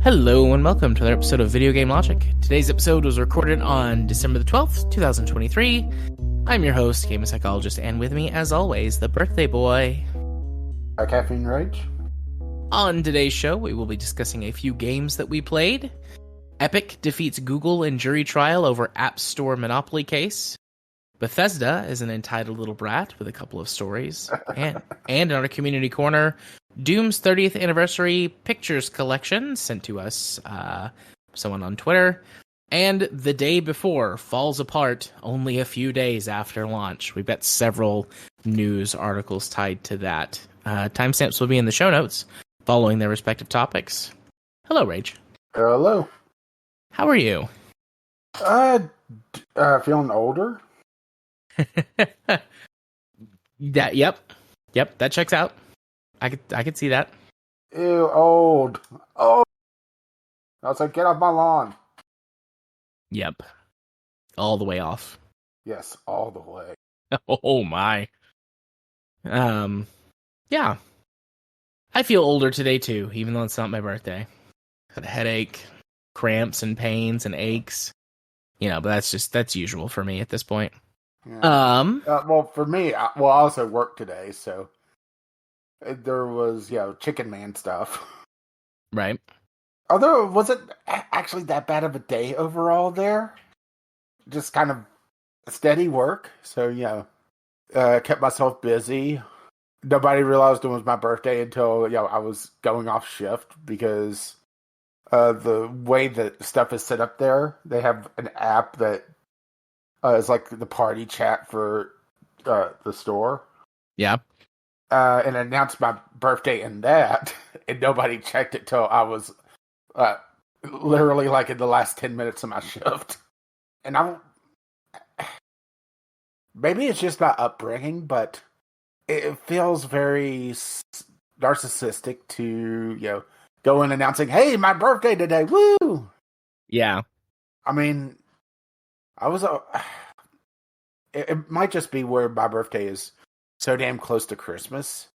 Hello and welcome to another episode of Video Game Logic. Today's episode was recorded on December the 12th, 2023. I'm your host, Game Psychologist, and with me, as always, the birthday boy. Caffeine Rage. On today's show, we will be discussing a few games that we played. Epic defeats Google in jury trial over App Store monopoly case. Bethesda is an entitled little brat with a couple of stories. And in our community corner, Doom's 30th anniversary pictures collection sent to us, someone on Twitter. And The Day Before falls apart only a few days after launch. We've got several news articles tied to that. Timestamps will be in the show notes following their respective topics. Hello, Rage. Hello. How are you? Feeling older? Yep, that checks out. I could see that. Ew, old. Oh, I was like, get off my lawn. Yep, all the way off. Yes, all the way. Oh my. Yeah. I feel older today too, even though it's not my birthday. Got a headache, cramps and pains and aches. You know, but that's usual for me at this point. Yeah. Well, for me, I also work today, so there was, Chicken Man stuff. Right. Although, was it actually that bad of a day overall there? Just kind of steady work. So, kept myself busy. Nobody realized it was my birthday until, I was going off shift because the way that stuff is set up there, they have an app that is like the party chat for the store. Yeah. And announced my birthday in that, and nobody checked it till I was literally like in the last 10 minutes of my shift. And maybe it's just my upbringing, but it feels very narcissistic to, go in announcing, hey, my birthday today, woo! Yeah. I mean, it might just be where my birthday is so damn close to Christmas,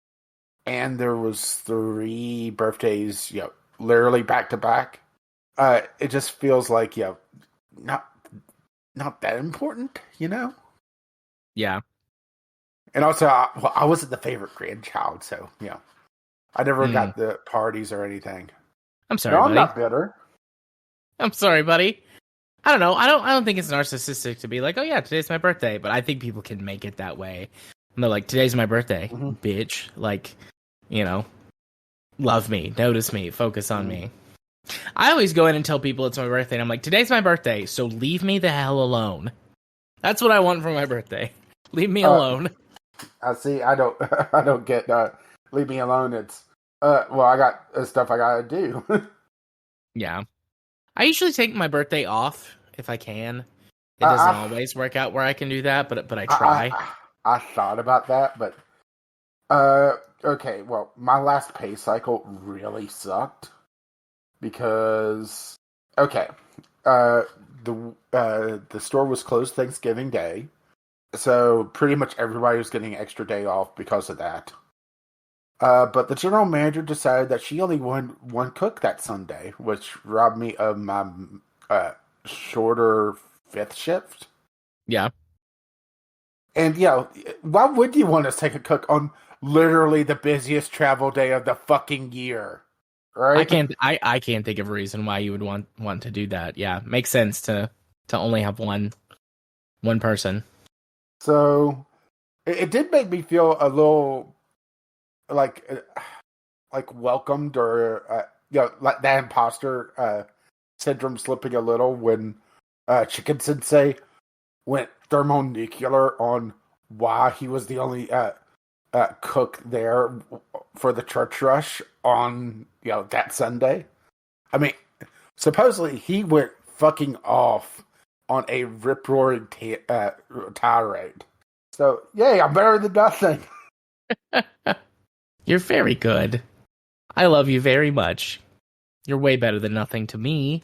and there was 3 birthdays, literally back to back. It just feels like, not that important, Yeah. And also, I wasn't the favorite grandchild, so I never got the parties or anything. I'm sorry, no, buddy. I'm not bitter. I'm sorry, buddy. I don't know. I don't think it's narcissistic to be like, oh yeah, today's my birthday, but I think people can make it that way. And they're like, today's my birthday, bitch. Like, love me, notice me, focus on me. I always go in and tell people it's my birthday, and I'm like, today's my birthday, so leave me the hell alone. That's what I want for my birthday. Leave me alone. I see. I don't get leave me alone. It's I got stuff I gotta do. Yeah. I usually take my birthday off if I can. It doesn't always work out where I can do that, but I try. I thought about that, but okay. Well, my last pay cycle really sucked because the store was closed Thanksgiving Day, so pretty much everybody was getting an extra day off because of that. But the general manager decided that she only wanted one cook that Sunday, which robbed me of my shorter 5th shift. Yeah. And, why would you want to take a cook on literally the busiest travel day of the fucking year? Right? I can't think of a reason why you would want to do that. Yeah, makes sense to only have one person. So, it did make me feel a little like welcomed or like that imposter syndrome slipping a little when Chicken Sensei went thermonuclear on why he was the only cook there for the church rush on that Sunday. I mean, supposedly he went fucking off on a rip-roaring tirade. So, yay, I'm better than nothing. You're very good. I love you very much. You're way better than nothing to me.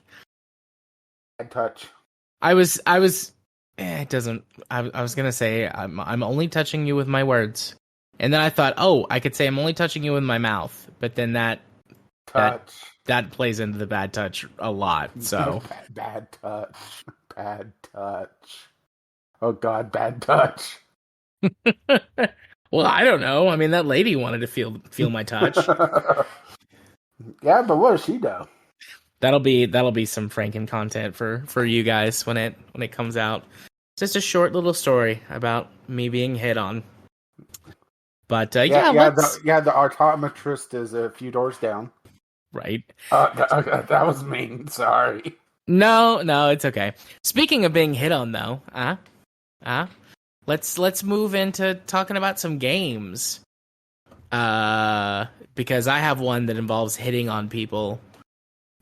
Bad touch. I was gonna say I'm only touching you with my words, and then I thought, oh, I could say I'm only touching you with my mouth, but then that that touch. that plays into the bad touch a lot. So Bad touch. Bad touch. Oh God, bad touch. well, I don't know. I mean, that lady wanted to feel my touch. Yeah, but what does she do? That'll be some Franken content for you guys when it comes out. It's just a short little story about me being hit on. But let's the optometrist is a few doors down. right. That was mean. Sorry. No, it's okay. Speaking of being hit on, though, let's move into talking about some games. Because I have one that involves hitting on people,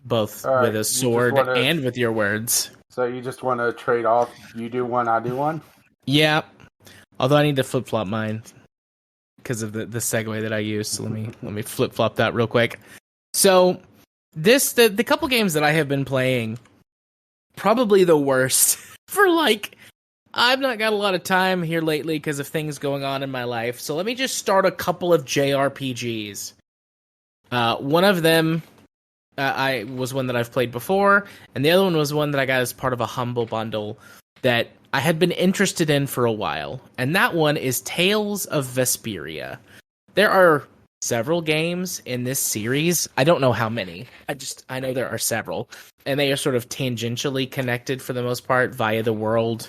both All right, with a sword and with your words. So you just want to trade off? You do one, I do one. Yeah. Although I need to flip flop mine because of the segue that I use. So let me flip flop that real quick. So the couple games that I have been playing, probably the worst for I've not got a lot of time here lately because of things going on in my life. So let me just start a couple of JRPGs. One of them I was one that I've played before, and the other one was one that I got as part of a Humble Bundle that I had been interested in for a while. And that one is Tales of Vesperia. There are several games in this series. I don't know how many. I know there are several. And they are sort of tangentially connected for the most part via the world.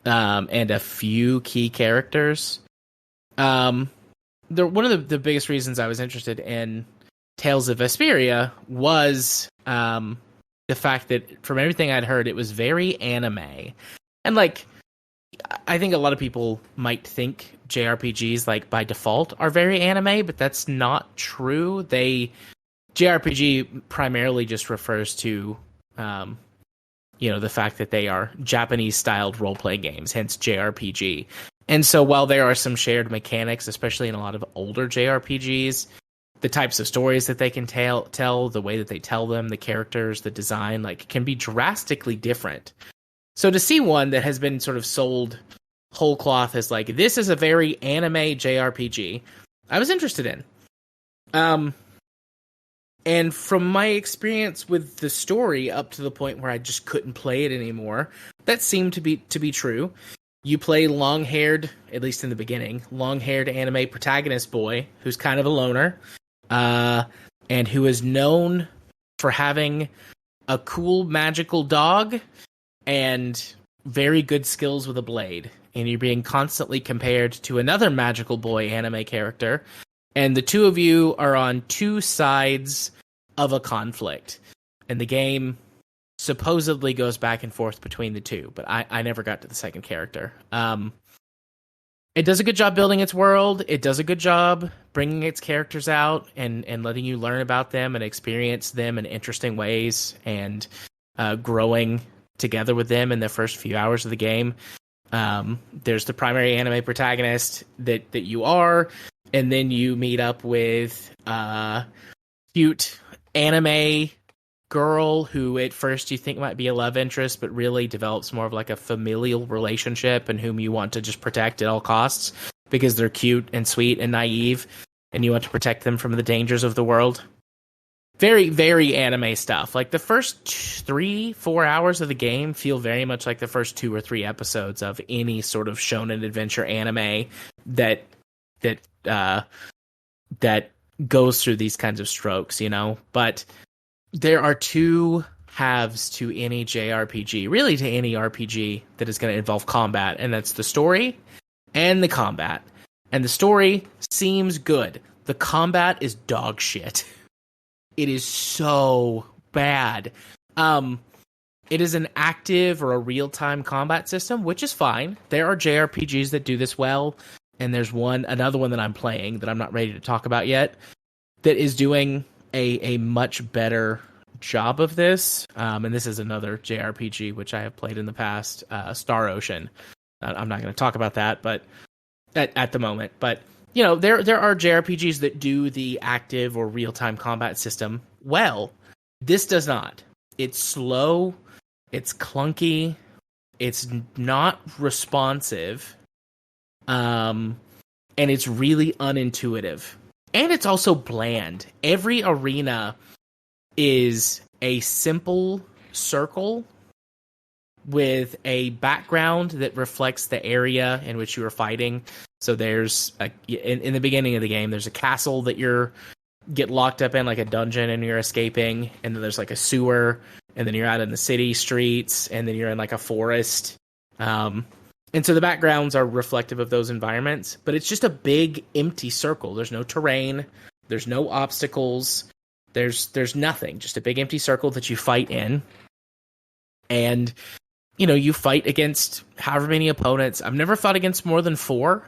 And a few key characters. One of the biggest reasons I was interested in Tales of Vesperia was the fact that from everything I'd heard, it was very anime. And I think a lot of people might think JRPGs by default are very anime, but that's not true. JRPG primarily just refers to the fact that they are Japanese-styled role-play games, hence JRPG. And so while there are some shared mechanics, especially in a lot of older JRPGs, the types of stories that they can tell, the way that they tell them, the characters, the design, can be drastically different. So to see one that has been sort of sold whole cloth as this is a very anime JRPG, I was interested in. And from my experience with the story up to the point where I just couldn't play it anymore, that seemed to be true. You play long-haired, at least in the beginning, long-haired anime protagonist boy who's kind of a loner, and who is known for having a cool magical dog and very good skills with a blade. And you're being constantly compared to another magical boy anime character, and the two of you are on two sides of a conflict. And the game supposedly goes back and forth between the two, but I never got to the second character. It does a good job building its world. It does a good job bringing its characters out and letting you learn about them and experience them in interesting ways and growing together with them in the first few hours of the game. There's the primary anime protagonist that you are, and then you meet up with cute anime girl who at first you think might be a love interest, but really develops more of a familial relationship and whom you want to just protect at all costs because they're cute and sweet and naive, and you want to protect them from the dangers of the world. Very, very anime stuff. The first 3-4 hours of the game feel very much like the first 2 or 3 episodes of any sort of shonen adventure anime that goes through these kinds of strokes, But there are two halves to any JRPG, really to any RPG that is going to involve combat, and that's the story and the combat. And the story seems good. The combat is dog shit. It is so bad. It is an active or a real-time combat system, which is fine. There are JRPGs that do this well, and there's another one that I'm playing that I'm not ready to talk about yet that is doing a much better job of this. And this is another JRPG which I have played in the past, Star Ocean. I'm not going to talk about that, but at the moment. But there are JRPGs that do the active or real-time combat system well. This does not. It's slow. It's clunky. It's not responsive. And it's really unintuitive. And it's also bland. Every arena is a simple circle with a background that reflects the area in which you are fighting. So there's in the beginning of the game, there's a castle that you're get locked up in, like a dungeon, and you're escaping. And then there's like a sewer, and then you're out in the city streets, and then you're in like a forest. And so the backgrounds are reflective of those environments, but it's just a big empty circle. There's no terrain, there's no obstacles, there's nothing. Just a big empty circle that you fight in. And you fight against however many opponents. I've never fought against more than 4.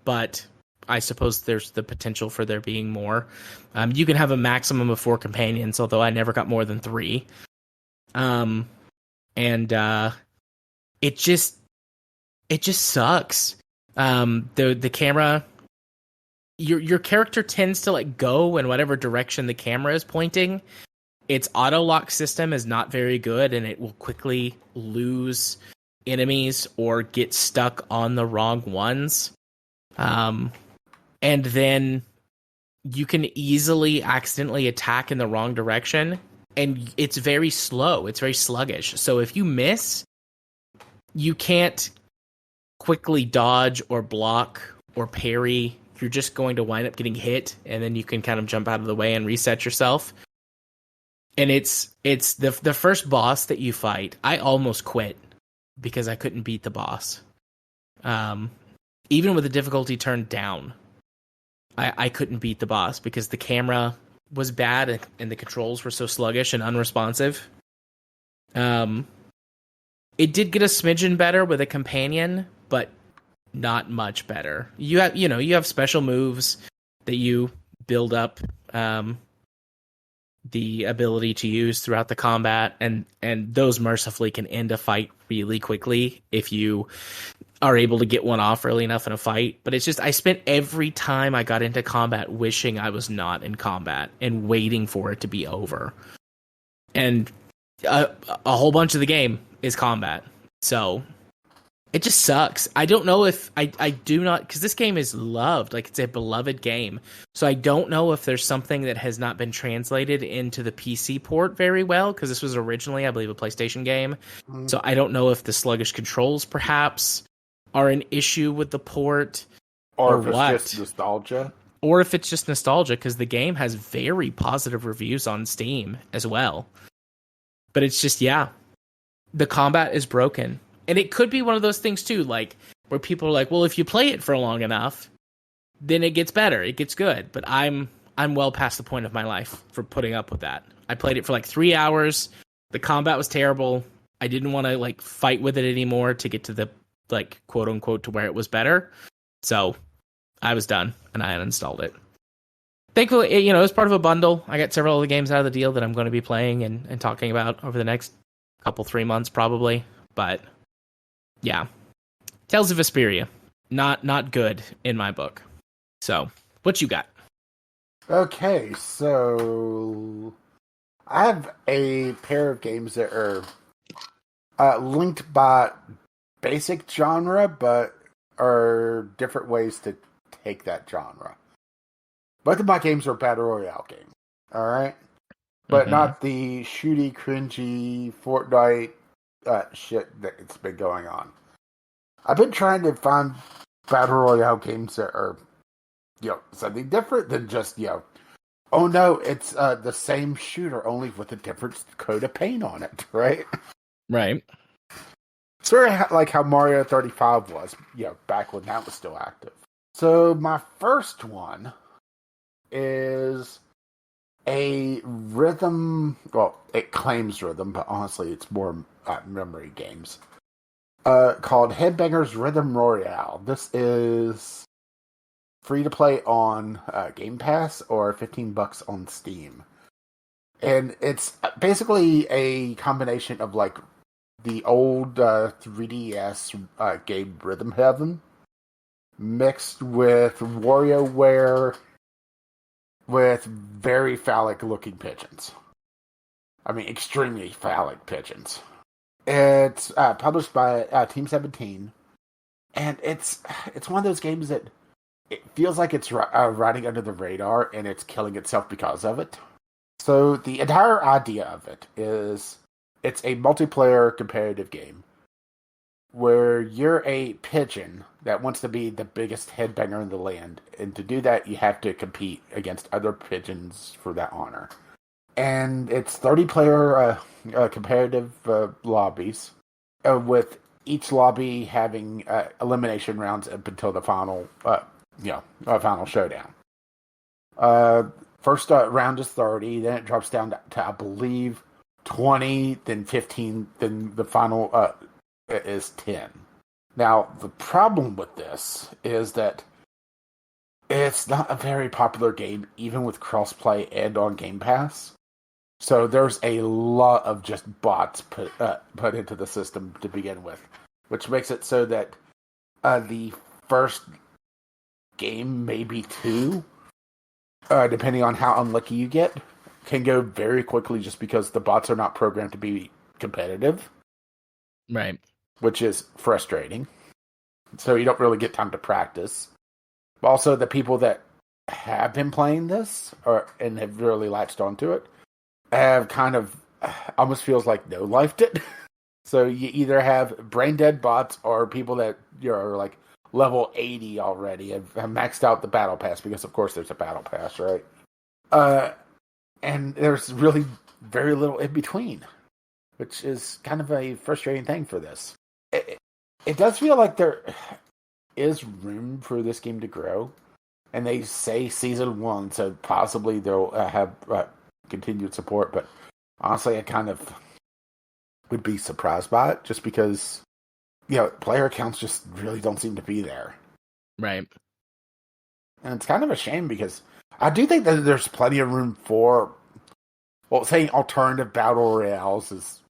But I suppose there's the potential for there being more. You can have a maximum of 4 companions, although I never got more than 3. It just sucks. The camera, your character tends to like go in whatever direction the camera is pointing. Its auto lock system is not very good, and it will quickly lose enemies or get stuck on the wrong ones. And then you can easily accidentally attack in the wrong direction, and it's very slow. It's very sluggish. So if you miss, you can't quickly dodge or block or parry. You're just going to wind up getting hit, and then you can kind of jump out of the way and reset yourself. And it's the first boss that you fight. I almost quit because I couldn't beat the boss. Even with the difficulty turned down, I couldn't beat the boss because the camera was bad and the controls were so sluggish and unresponsive. It did get a smidgen better with a companion, but not much better. You have special moves that you build up the ability to use throughout the combat, and those mercifully can end a fight really quickly if you are able to get one off early enough in a fight. But it's just, I spent every time I got into combat wishing I was not in combat and waiting for it to be over. And a whole bunch of the game is combat. So it just sucks. I don't know if I do not, because this game is loved. Like, it's a beloved game. So I don't know if there's something that has not been translated into the PC port very well, because this was originally, I believe, a PlayStation game. So I don't know if the sluggish controls perhaps are an issue with the port, or if it's just nostalgia. Or if it's just nostalgia, because the game has very positive reviews on Steam as well. But it's just, the combat is broken. And it could be one of those things, too, like, where people are like, well, if you play it for long enough, then it gets better, it gets good. But I'm well past the point of my life for putting up with that. I played it for like 3 hours. The combat was terrible. I didn't want to, like, fight with it anymore to get to the, like, quote unquote, to where it was better. So I was done, and I uninstalled it. Thankfully, it was part of a bundle. I got several of the games out of the deal that I'm going to be playing and talking about over the next 3 months, probably. But yeah, Tales of Vesperia, not good in my book. So, what you got? Okay, so I have a pair of games that are linked by basic genre, but are different ways to take that genre. Both of my games are Battle Royale games, alright? But not the shooty, cringy Fortnite shit that's been going on. I've been trying to find Battle Royale games that are, something different than just, oh no, it's the same shooter, only with a different coat of paint on it, right? Right. It's very like how Mario 35 was, back when that was still active. So my first one is a rhythm, well, it claims rhythm, but honestly it's more memory games, called Headbangers Rhythm Royale. This is free to play on Game Pass or $15 on Steam. And it's basically a combination of like the old 3DS game Rhythm Heaven mixed with WarioWare with very phallic looking pigeons. I mean, extremely phallic pigeons. It's published by Team 17, and it's one of those games that it feels like it's riding under the radar, and it's killing itself because of it. So the entire idea of it is it's a multiplayer competitive game where you're a pigeon that wants to be the biggest headbanger in the land. And to do that, you have to compete against other pigeons for that honor. And it's 30-player competitive lobbies, with each lobby having elimination rounds up until the final, final showdown. First round is 30, then it drops down to I believe 20, then 15, then the final is 10. Now, the problem with this is that it's not a very popular game, even with crossplay and on Game Pass. So there's a lot of just bots put into the system to begin with, which makes it so that the first game, maybe two, depending on how unlucky you get, can go very quickly just because the bots are not programmed to be competitive. Right. Which is frustrating. So you don't really get time to practice. Also, the people that have been playing this and have really latched onto it have kind of almost feels like no-lifed it. So you either have brain-dead bots or people that are like level 80 already have maxed out the battle pass, because of course there's a battle pass, right? And there's really very little in between, which is kind of a frustrating thing for this. It does feel like there is room for this game to grow, and they say season 1, so possibly they'll have continued support, but honestly, I kind of would be surprised by it, just because, player counts just really don't seem to be there. Right. And it's kind of a shame, because I do think that there's plenty of room for, saying alternative battle royales is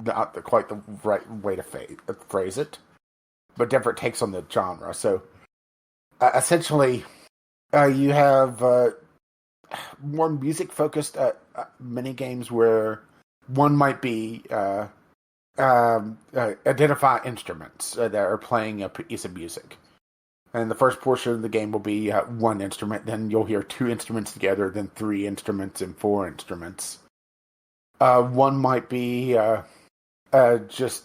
not quite the right way to phrase it, but different takes on the genre. So, essentially, you have more music-focused mini-games where one might be identify instruments that are playing a piece of music. And the first portion of the game will be one instrument, then you'll hear 2 instruments together, then 3 instruments, and 4 instruments. One might be just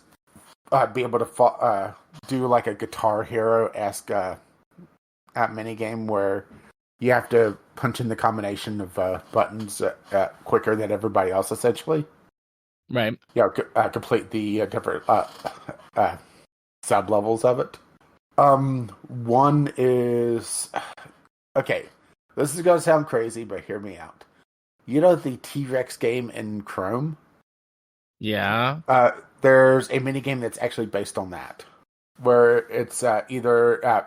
be able to do like a Guitar Hero-esque minigame where you have to punch in the combination of buttons quicker than everybody else, essentially. Right. Complete the different sub-levels of it. One is... Okay, this is going to sound crazy, but hear me out. You know the T-Rex game in Chrome? Yeah. There's a minigame that's actually based on that, where it's either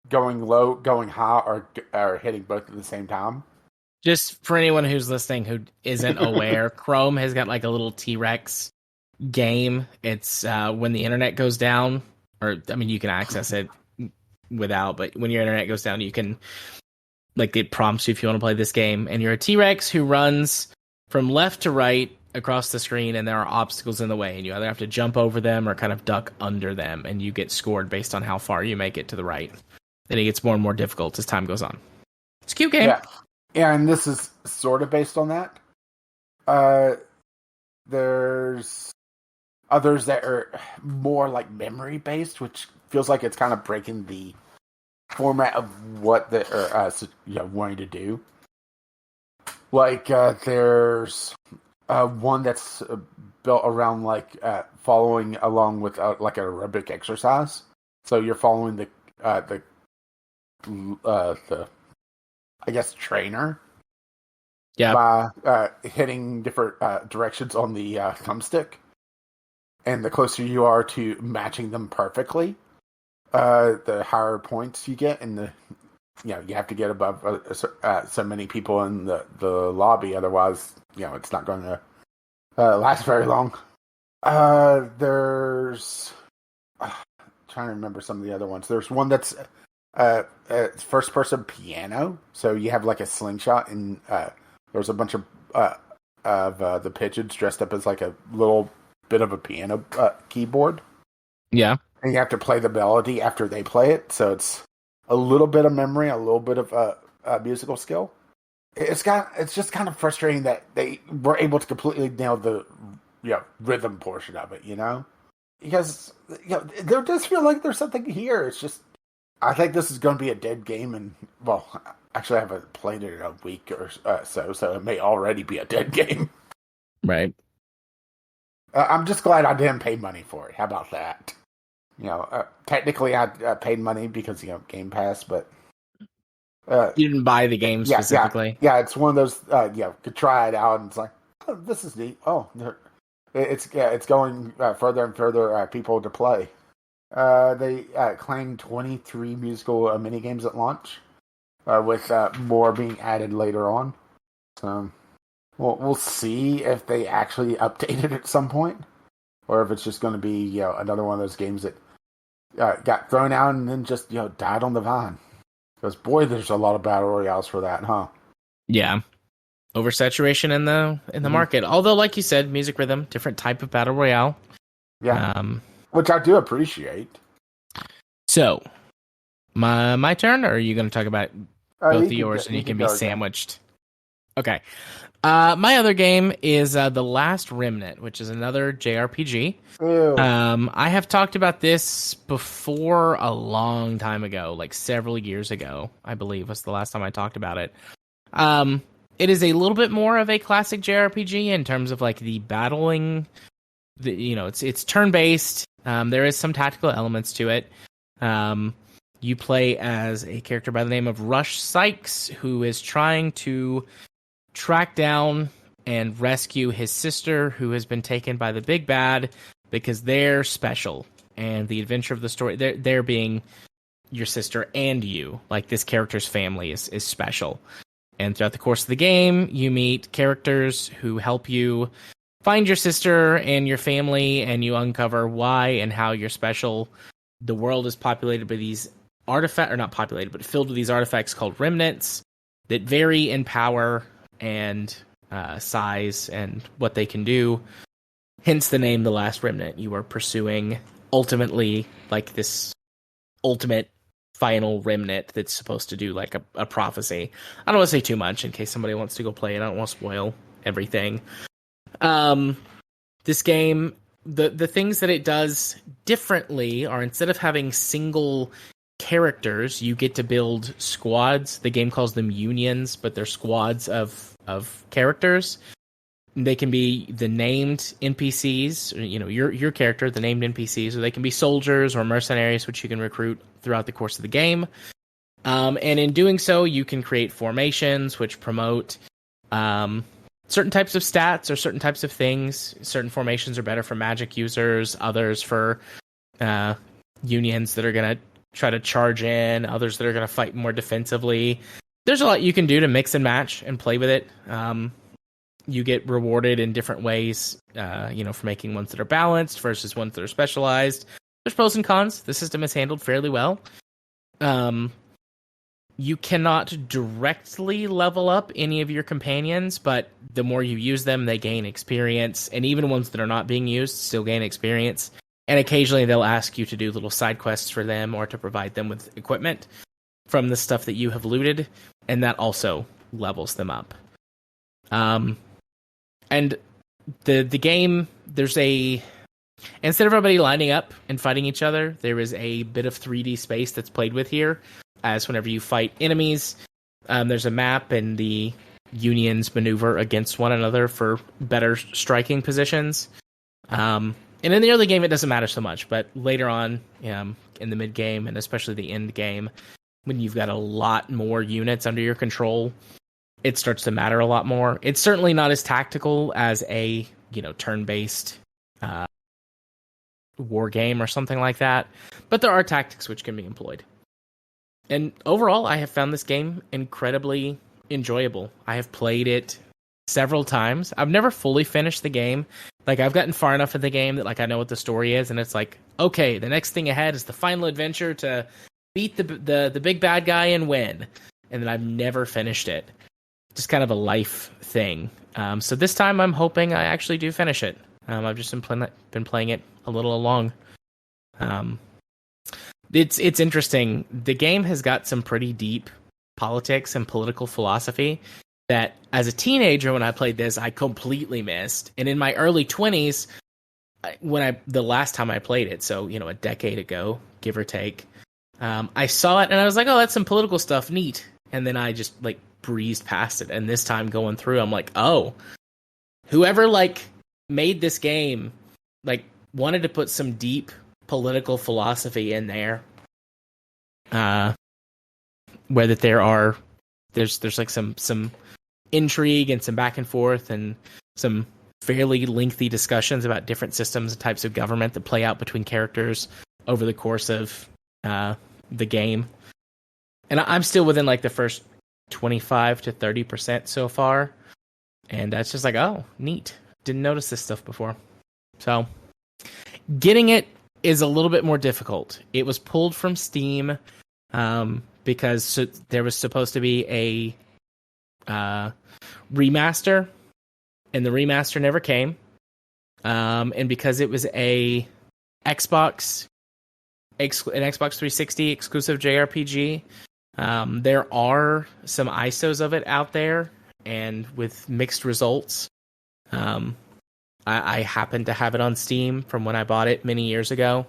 going low, going high, or hitting both at the same time. Just for anyone who's listening who isn't aware, Chrome has got like a little T-Rex game. It's when the internet goes down, you can access it without, but when your internet goes down, you can, like, it prompts you if you want to play this game, and you're a T-Rex who runs from left to right across the screen, and there are obstacles in the way, and you either have to jump over them or kind of duck under them, and you get scored based on how far you make it to the right. And it gets more and more difficult as time goes on. It's a cute game. Yeah, and this is sort of based on that. There's others that are more like memory-based, which feels like it's kind of breaking the format of what they're wanting to do. Like, there's one that's built around following along with like an aerobic exercise. So you're following the trainer. Yeah. By hitting different directions on the thumbstick, and the closer you are to matching them perfectly, the higher points you get, and you have to get above so many people in the lobby, otherwise it's not going to last very long. There's trying to remember some of the other ones. There's one that's it's first person piano, so you have like a slingshot, and there's a bunch of the pigeons dressed up as like a little bit of a piano keyboard. Yeah. And you have to play the melody after they play it, so it's a little bit of memory, a little bit of musical skill. It's just kind of frustrating that they were able to completely nail the rhythm portion of it, because there does feel like there's something here. It's just I think this is going to be a dead game, and well, actually, I haven't played it in a week or so it may already be a dead game. Right. I'm just glad I didn't pay money for it. How about that? Technically, I paid money because Game Pass, but you didn't buy the game specifically. Yeah, it's one of those. Could try it out, and it's like, oh, this is neat. Oh, it's going further and further people to play. They claimed 23 musical mini games at launch, with more being added later on. So we'll see if they actually update it at some point, or if it's just going to be another one of those games that got thrown out and then just died on the vine. Because boy, there's a lot of battle royales for that, huh? Yeah, oversaturation in the market. Although, like you said, music rhythm, different type of battle royale. Yeah, which I do appreciate. So, my turn, or are you going to talk about both of yours and you can be sandwiched? Okay. My other game is The Last Remnant, which is another JRPG. I have talked about this before a long time ago, like several years ago, I believe was the last time I talked about it. It is a little bit more of a classic JRPG in terms of like the battling. It's turn-based. There is some tactical elements to it. You play as a character by the name of Rush Sykes, who is trying to track down and rescue his sister, who has been taken by the big bad because they're special. And the adventure of the story, they're being your sister and you, like this character's family is special. And throughout the course of the game, you meet characters who help you find your sister and your family, and you uncover why and how you're special. The world is populated by these artifacts, or not populated, but filled with these artifacts called remnants that vary in power and size and what they can do. Hence the name The Last Remnant. You are pursuing ultimately like this ultimate final remnant that's supposed to do like a prophecy. I don't want to say too much in case somebody wants to go play it. I don't want to spoil everything. This game, the things that it does differently are instead of having single characters, you get to build squads. The game calls them unions, but they're squads of characters. They can be the named NPCs, your character, the named NPCs, or they can be soldiers or mercenaries, which you can recruit throughout the course of the game. And in doing so, you can create formations, which promote certain types of stats or certain types of things. Certain formations are better for magic users, others for unions that are going to try to charge in, others that are going to fight more defensively. There's a lot you can do to mix and match and play with it. You get rewarded in different ways, for making ones that are balanced versus ones that are specialized. There's pros and cons. The system is handled fairly well. You cannot directly level up any of your companions, but the more you use them, they gain experience. And even ones that are not being used still gain experience. And occasionally they'll ask you to do little side quests for them or to provide them with equipment from the stuff that you have looted. And that also levels them up. And the game, instead of everybody lining up and fighting each other, there is a bit of 3D space that's played with here. As whenever you fight enemies, there's a map and the unions maneuver against one another for better striking positions. And in the early game, it doesn't matter so much, but later on, in the mid game and especially the end game, when you've got a lot more units under your control, it starts to matter a lot more. It's certainly not as tactical as a turn-based war game or something like that, but there are tactics which can be employed. And overall, I have found this game incredibly enjoyable. I have played it several times. I've never fully finished the game. Like, I've gotten far enough in the game that I know what the story is, and it's like, okay, the next thing ahead is the final adventure to beat the big bad guy and win. And then I've never finished it. Just kind of a life thing. So this time I'm hoping I actually do finish it. I've just been playing it a little along. It's interesting. The game has got some pretty deep politics and political philosophy that as a teenager when I played this, I completely missed. And in my early 20s, the last time I played it, so, a decade ago, give or take, I saw it and I was like, oh, that's some political stuff, neat. And then I just like breezed past it. And this time going through, I'm like, oh, whoever like made this game, like wanted to put some deep political philosophy in there. Where that there's like some intrigue and some back and forth and some fairly lengthy discussions about different systems and types of government that play out between characters over the course of the game. And I'm still within like the first 25 to 30% so far. And that's just like, oh, neat. Didn't notice this stuff before. So getting it is a little bit more difficult. It was pulled from Steam because there was supposed to be a remaster, and the remaster never came. And because it was an Xbox 360 exclusive JRPG, there are some ISOs of it out there, and with mixed results. I happen to have it on Steam from when I bought it many years ago.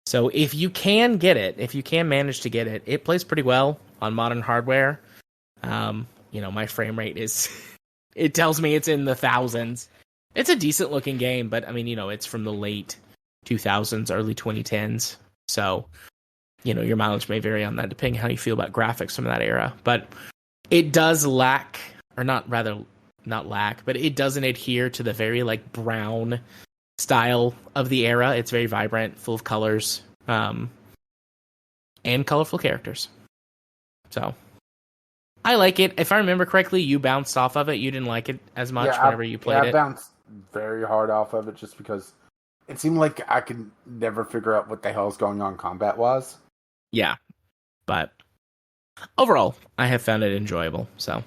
So if you can get it, if you can manage to get it, it plays pretty well on modern hardware. My frame rate is, it tells me it's in the thousands. It's a decent looking game, but I mean, it's from the late 2000s, early 2010s. So, your mileage may vary on that depending on how you feel about graphics from that era. But it does lack, or not lack, but it doesn't adhere to the very like brown style of the era. It's very vibrant, full of colors, and colorful characters. So I like it. If I remember correctly, you bounced off of it. You didn't like it as much whenever you played it. I bounced very hard off of it just because it seemed like I could never figure out what the hell's going on combat-wise. Yeah, but overall, I have found it enjoyable. So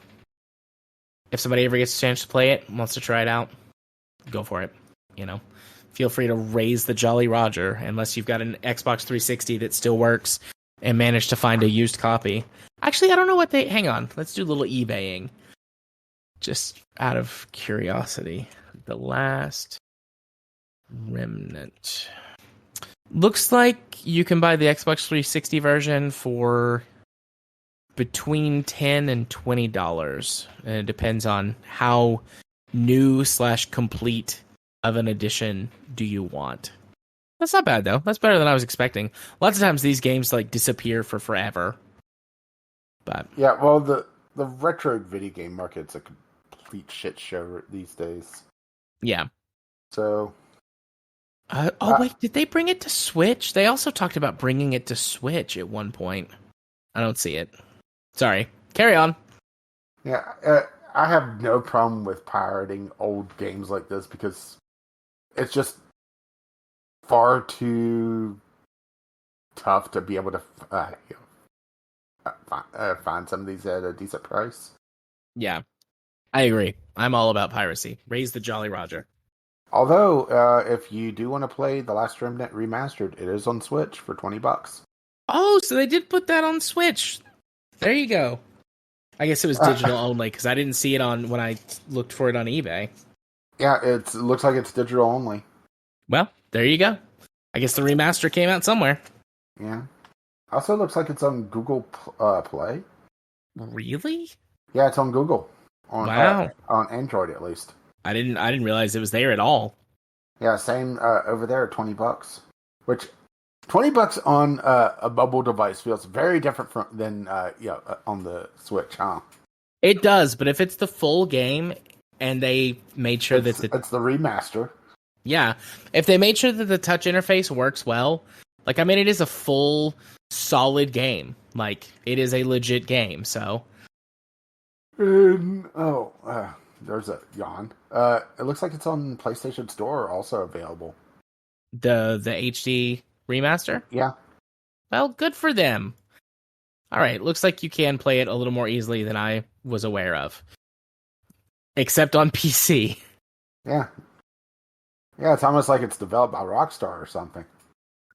if somebody ever gets a chance to play it, wants to try it out, go for it. Feel free to raise the Jolly Roger, unless you've got an Xbox 360 that still works and managed to find a used copy. Actually, I don't know hang on, let's do a little eBaying. Just out of curiosity. The Last Remnant. Looks like you can buy the Xbox 360 version for between $10 and $20. And it depends on how new / complete of an edition do you want. That's not bad, though. That's better than I was expecting. Lots of times these games like disappear for forever. But yeah, well, the retro video game market's a complete shit show these days. Yeah. So... wait, did they bring it to Switch? They also talked about bringing it to Switch at one point. I don't see it. Sorry. Carry on. Yeah, I have no problem with pirating old games like this because it's just far too tough to be able to find some of these at a decent price. Yeah, I agree. I'm all about piracy. Raise the Jolly Roger. Although, if you do want to play The Last Remnant Remastered, it is on Switch for $20. Oh, so they did put that on Switch. There you go. I guess it was digital only, because I didn't see it when I looked for it on eBay. Yeah, it looks like it's digital only. Well, there you go. I guess the remaster came out somewhere. Yeah. Also looks like it's on Google Play. Really? Yeah, it's on Google. Wow. On Android, at least. I didn't realize it was there at all. Yeah, same over there, $20. Which $20 on a mobile device feels very different than on the Switch, huh? It does, but if it's the full game and they made sure it's the remaster. Yeah, if they made sure that the touch interface works well, like I mean, it is a full, solid game. Like it is a legit game. So. There's a yawn. It looks like it's on PlayStation Store, also available. The HD remaster? Yeah. Well, good for them. All right, looks like you can play it a little more easily than I was aware of. Except on PC. Yeah. Yeah, it's almost like it's developed by Rockstar or something.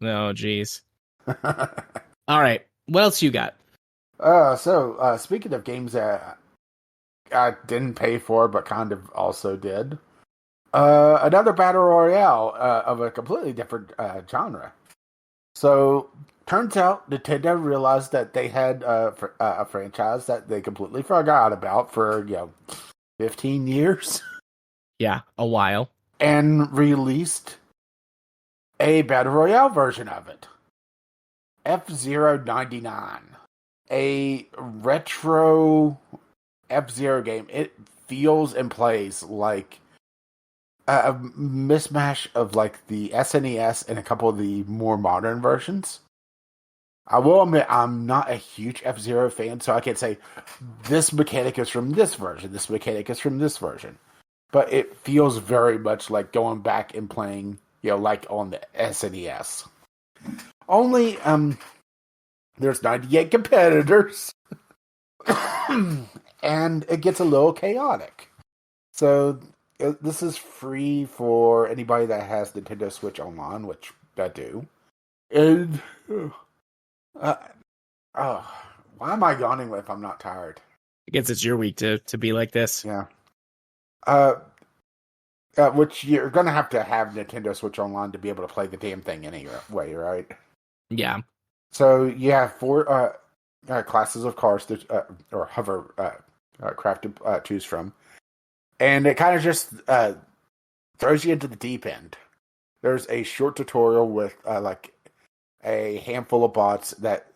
Oh, jeez. All right. What else you got? Speaking of games that I didn't pay for, but kind of also did, another battle royale of a completely different genre. So, turns out Nintendo realized that they had a franchise that they completely forgot about for 15 years, Yeah, a while. and released a battle royale version of it, F-Zero 99. A retro F-Zero game. It feels and plays like a mismatch of like the SNES and a couple of the more modern versions. I will admit I'm not a huge F-Zero fan, so I can't say this mechanic is from this version, this mechanic is from this version. But it feels very much like going back and playing, like on the SNES. Only there's 98 competitors. And it gets a little chaotic. So this is free for anybody that has Nintendo Switch Online, which I do. And why am I yawning if I'm not tired? I guess it's your week to be like this. Yeah. Which you're gonna have Nintendo Switch Online to be able to play the damn thing anyway, right? Yeah. So you have four classes of cars or hovercraft to choose from, and it kind of just throws you into the deep end. There's a short tutorial with like a handful of bots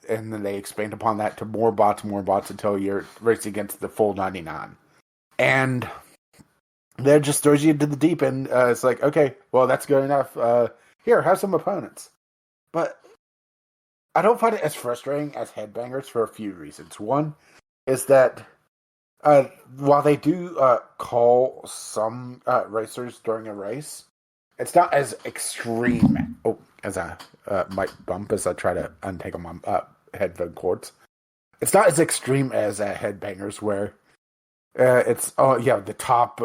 and then they expand upon that to more bots until you're racing against the full 99. And that just throws you into the deep end. It's like, okay, well, that's good enough. Here, have some opponents. But I don't find it as frustrating as Headbangers for a few reasons. One is that while they do call some racers during a race, it's not as extreme. Oh, as I might bump as I try to untangle my headphone cords. It's not as extreme as Headbangers, where it's the top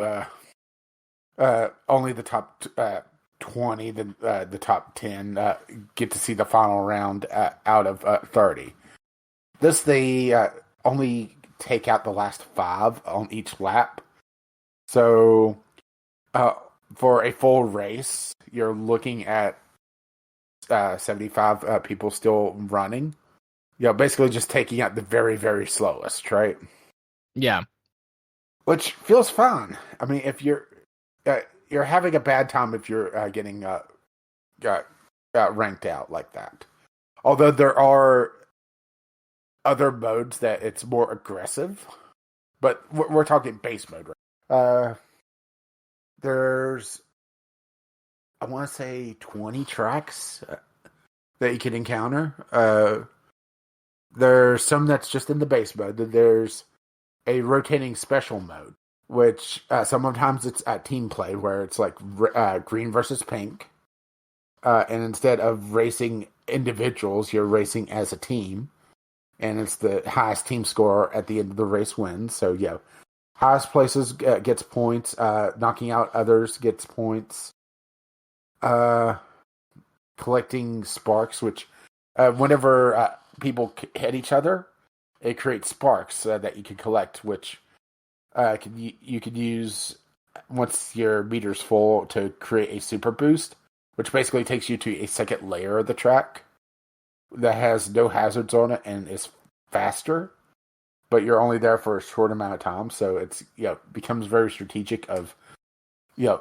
only the top 20, the top 10 get to see the final round out of 30. They only take out the last 5 on each lap. So for a full race, you're looking at 75 people still running. Basically just taking out the very, very slowest, right? Yeah. Which feels fine. I mean, if you're having a bad time if you're getting ranked out like that. Although there are other modes that it's more aggressive, but we're talking base mode. Right? There's, I want to say, 20 tracks that you can encounter. There's some that's just in the base mode. There's a rotating special mode, which sometimes it's team play, where it's like green versus pink. And instead of racing individuals, you're racing as a team. And it's the highest team score at the end of the race wins. So, highest places gets points. Knocking out others gets points. Collecting sparks, which whenever people hit each other, it creates sparks that you can collect, which you could use once your meter's full to create a super boost, which basically takes you to a second layer of the track that has no hazards on it and is faster, but you're only there for a short amount of time. So it's becomes very strategic of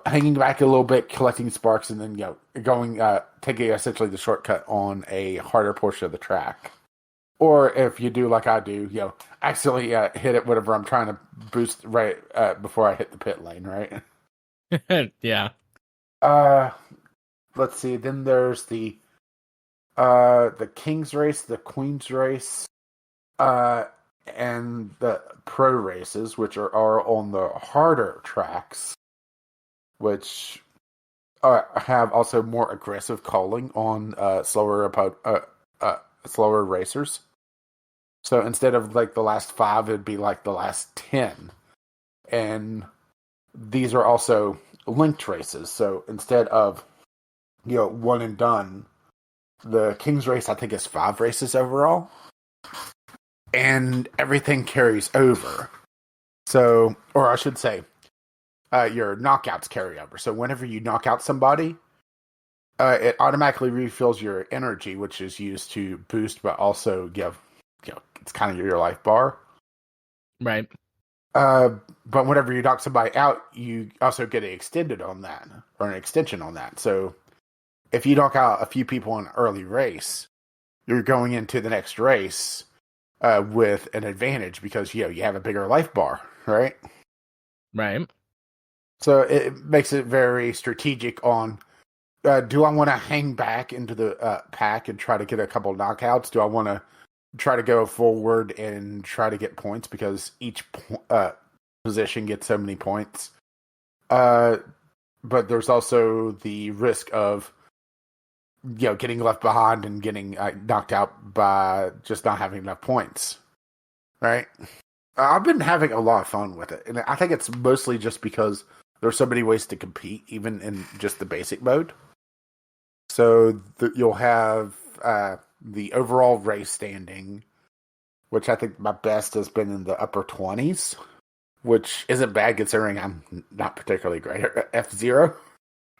hanging back a little bit, collecting sparks, and then going taking essentially the shortcut on a harder portion of the track. Or if you do like I do, accidentally hit it whenever I'm trying to boost right before I hit the pit lane, right? Yeah. Let's see. Then there's the King's Race, the Queen's Race, and the Pro Races, which are on the harder tracks, which have also more aggressive calling on slower racers. So instead of like the last 5, it'd be like the last 10. And these are also linked races. So instead of one and done, the King's race, I think, is 5 races overall. And everything carries over. So, or I should say, your knockouts carry over. So whenever you knock out somebody, it automatically refills your energy, which is used to boost, but also give, it's kind of your life bar. Right. But whenever you knock somebody out, you also get an extended on that, or an extension on that. So if you knock out a few people in an early race, you're going into the next race with an advantage because you have a bigger life bar, right? Right. So it makes it very strategic on, do I want to hang back into the pack and try to get a couple knockouts? Do I want to try to go forward and try to get points because each position gets so many points? But there's also the risk of getting left behind and getting knocked out by just not having enough points, right? I've been having a lot of fun with it, and I think it's mostly just because there's so many ways to compete, even in just the basic mode. So you'll have the overall race standing, which I think my best has been in the upper 20s, which isn't bad considering I'm not particularly great at F-Zero.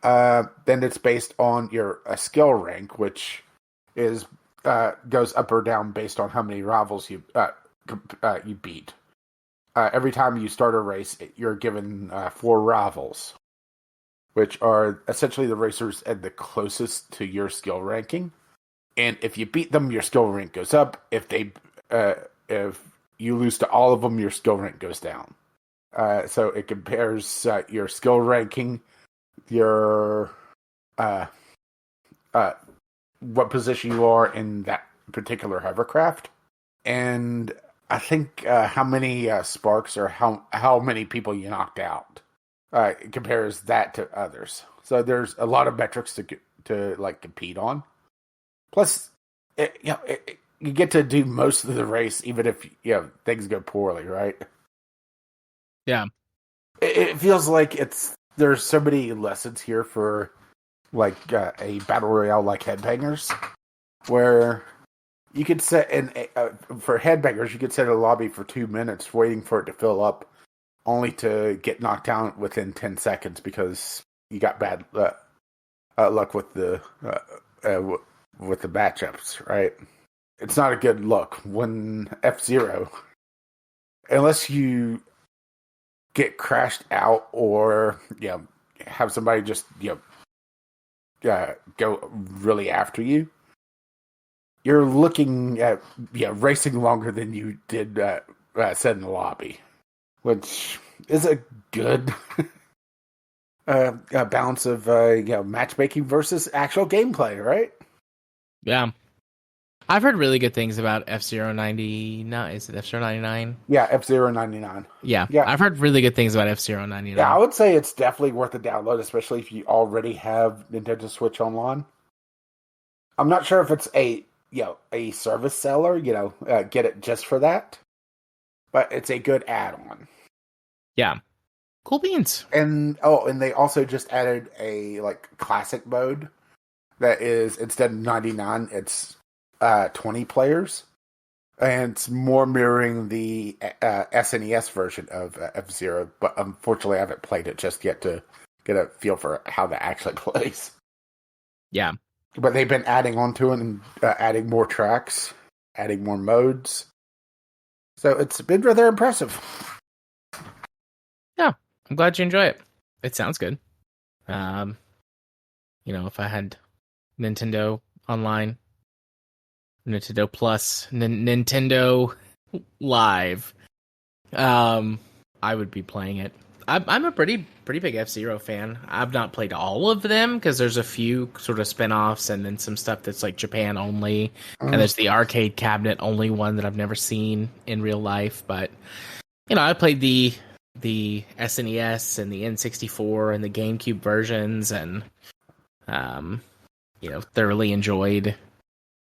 Then it's based on your skill rank, which is goes up or down based on how many rivals you beat. Every time you start a race, you're given 4 rivals, which are essentially the racers at the closest to your skill ranking. And if you beat them, your skill rank goes up. If you lose to all of them, your skill rank goes down. So it compares your skill ranking, your what position you are in that particular hovercraft, and I think how many sparks or how many people you knocked out. It compares that to others. So there's a lot of metrics to like compete on. Plus, you get to do most of the race, even if things go poorly, right? Yeah. It feels like there's so many lessons here for like a battle royale like Headbangers, where you could set for Headbangers you could set a lobby for 2 minutes waiting for it to fill up, only to get knocked down within 10 seconds because you got bad luck with the matchups, right? It's not a good look when F-Zero, unless you get crashed out or have somebody just go really after you. You're looking at racing longer than you did set in the lobby, which is a good balance of matchmaking versus actual gameplay, right? Yeah. I've heard really good things about F-Zero 99. Is it F-Zero 99? Yeah, F-Zero 99. Yeah, Yeah. I've heard really good things about F-Zero 99. Yeah, I would say it's definitely worth a download, especially if you already have Nintendo Switch Online. I'm not sure if it's a service seller, get it just for that, but it's a good add-on. Yeah, cool beans. And they also just added a classic mode that is, instead of 99, it's 20 players, and it's more mirroring the SNES version of F-Zero, but unfortunately I haven't played it just yet to get a feel for how that actually plays. Yeah. But they've been adding on to it and adding more tracks, adding more modes. So it's been rather impressive. Yeah, I'm glad you enjoy it. It sounds good. If I had Nintendo Online, Nintendo Plus, Nintendo Live, I would be playing it. I'm a pretty big F-Zero fan. I've not played all of them because there's a few sort of spin-offs and then some stuff that's like Japan only. And there's the arcade cabinet only one that I've never seen in real life. But, I played the SNES and the N64 and the GameCube versions and, thoroughly enjoyed.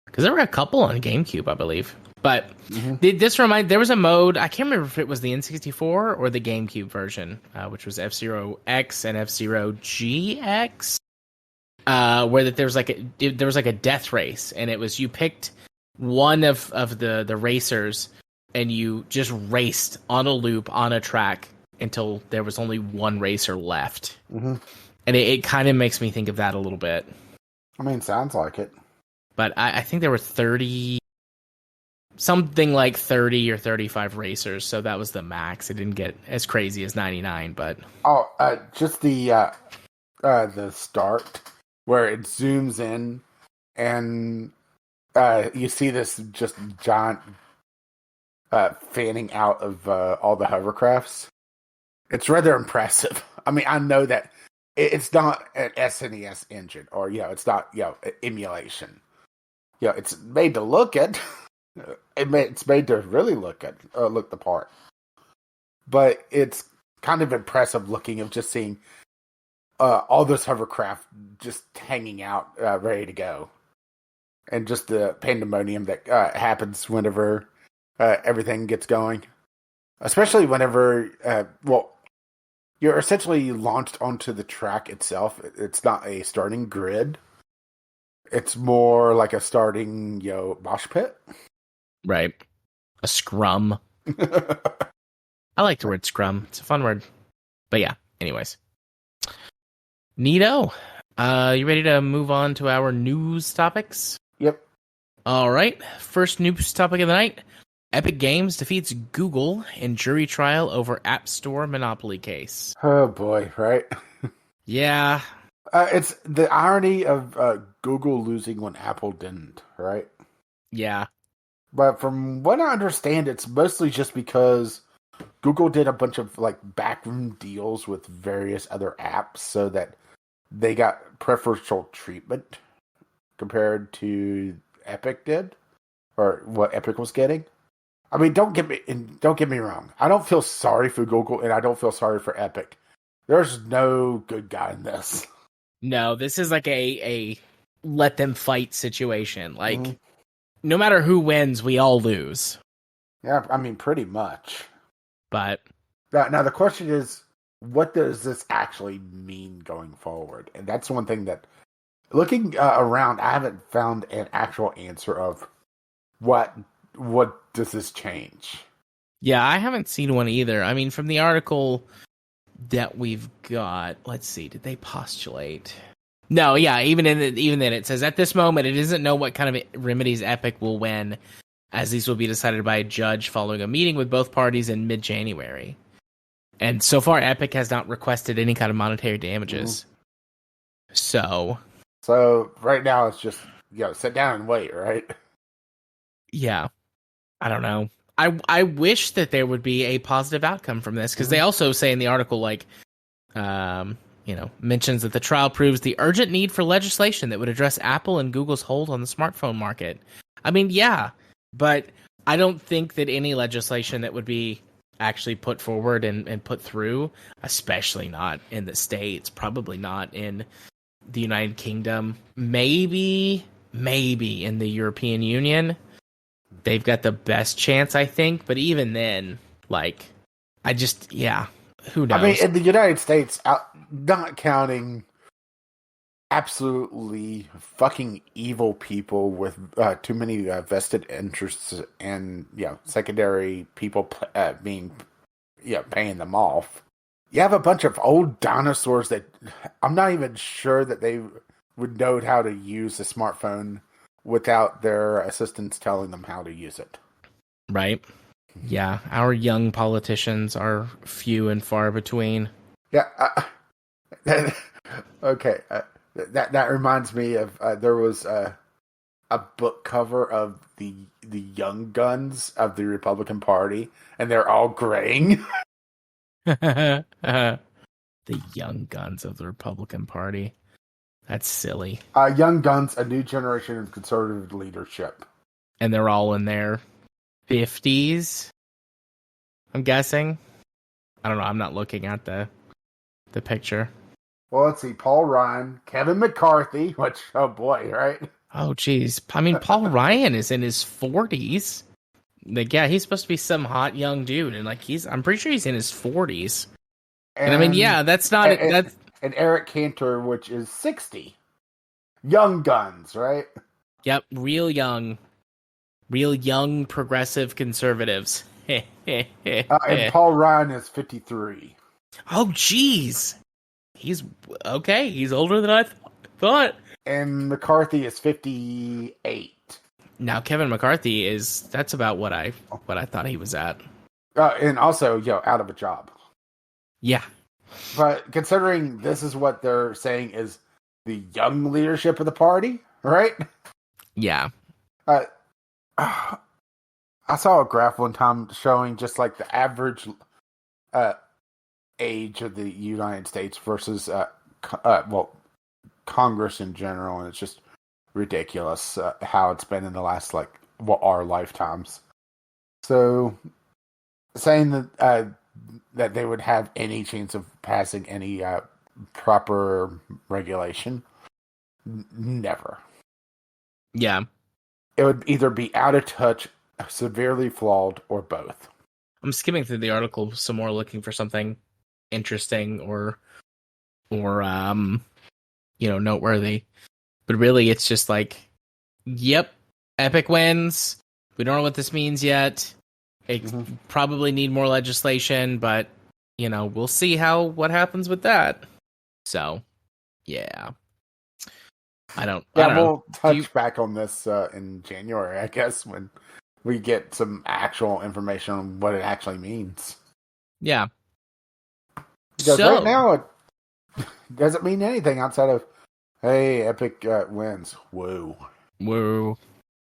Because there were a couple on GameCube, I believe. But there was a mode, I can't remember if it was the N64 or the GameCube version, which was F-Zero X and F-Zero GX. where that there was like a death race, and it was you picked one of the racers, and you just raced on a loop on a track until there was only one racer left. Mm-hmm. And it kind of makes me think of that a little bit. I mean, sounds like it. But I think there were 30, something like 30 or 35 racers, so that was the max. It didn't get as crazy as 99, but... Oh, just the start, where it zooms in, and you see this just giant fanning out of all the hovercrafts. It's rather impressive. I mean, I know that it's not an SNES engine, or it's not emulation. It's made to look it. It's made to really look the part. But it's kind of impressive looking of just seeing all those hovercraft just hanging out, ready to go, and just the pandemonium that happens whenever everything gets going. Especially whenever, you're essentially launched onto the track itself. It's not a starting grid. It's more like a starting, mosh pit. Right. A scrum. I like the word scrum. It's a fun word. But yeah, anyways. Neato. You ready to move on to our news topics? Yep. All right. First news topic of the night. Epic Games defeats Google in jury trial over App Store monopoly case. Oh boy, right? Yeah. It's the irony of Google losing when Apple didn't, right? Yeah. But from what I understand, it's mostly just because Google did a bunch of backroom deals with various other apps so that they got preferential treatment compared to Epic did, or what Epic was getting. I mean, don't get me wrong. I don't feel sorry for Google, and I don't feel sorry for Epic. There's no good guy in this. No, this is like a let them fight situation. No matter who wins, we all lose. Yeah, I mean, pretty much. But now the question is, what does this actually mean going forward? And that's one thing that, looking around, I haven't found an actual answer of what does this change? Yeah, I haven't seen one either. I mean, from the article that we've got, let's see, did they postulate? No, yeah, even then it says, at this moment, it isn't known what kind of remedies Epic will win, as these will be decided by a judge following a meeting with both parties in mid-January. And so far, Epic has not requested any kind of monetary damages. Mm-hmm. So right now it's just, sit down and wait, right? Yeah. I don't know. I wish that there would be a positive outcome from this, because they also say in the article, mentions that the trial proves the urgent need for legislation that would address Apple and Google's hold on the smartphone market. I mean, yeah, but I don't think that any legislation that would be actually put forward and put through, especially not in the States, probably not in the United Kingdom, maybe in the European Union, they've got the best chance, I think. But even then, who knows? I mean, in the United States, not counting absolutely fucking evil people with too many vested interests and secondary people paying them off. You have a bunch of old dinosaurs that I'm not even sure that they would know how to use a smartphone without their assistants telling them how to use it. Right. Yeah, our young politicians are few and far between. Yeah. Okay. That reminds me of there was a book cover of the young guns of the Republican Party, and they're all graying. The young guns of the Republican Party. That's silly. Young guns, a new generation of conservative leadership. And they're all in their 50s, I'm guessing. I don't know. I'm not looking at the picture. Well, let's see. Paul Ryan, Kevin McCarthy, which, oh boy, right? Oh, geez. I mean, Paul Ryan is in his 40s. He's supposed to be some hot young dude, and I'm pretty sure he's in his 40s. And I mean, that's not... And Eric Cantor, which is 60. young guns, right? Yep, real young progressive conservatives. And Paul Ryan is 53. Oh, jeez. He's okay. He's older than I thought. And McCarthy is 58. Now Kevin McCarthy that's about what I thought he was at. And also, out of a job. Yeah. But considering this is what they're saying is the young leadership of the party, right? Yeah. I saw a graph one time showing just like the average age of the United States versus Congress in general, and it's just ridiculous how it's been in the last our lifetimes. So saying that that they would have any chance of passing any proper regulation, never. Yeah. It would either be out of touch, severely flawed, or both. I'm skimming through the article some more, looking for something interesting or noteworthy. But really, it's just like, yep, Epic wins. We don't know what this means yet. It probably need more legislation, but we'll see what happens with that. So, yeah. I don't we'll touch back on this in January, I guess, when we get some actual information on what it actually means. Yeah. Because right now, it doesn't mean anything outside of, hey, Epic wins. Whoa.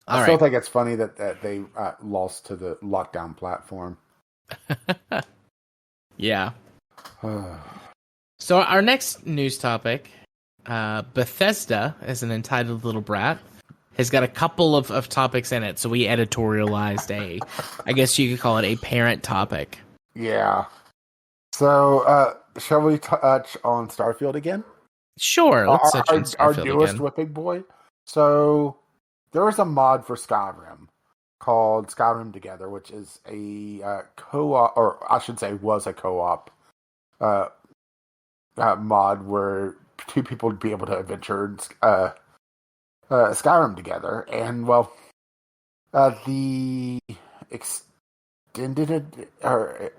I still think it's funny that they lost to the lockdown platform. Yeah. So our next news topic, Bethesda, as an entitled little brat, has got a couple of topics in it. So we editorialized I guess you could call it a parent topic. Yeah. So shall we touch on Starfield again? Sure. Let's touch on Starfield our newest again. whipping boy. So there was a mod for Skyrim called Skyrim Together, which is a co-op, or I should say was a co-op mod where two people would be able to adventure Skyrim together. And, the extended or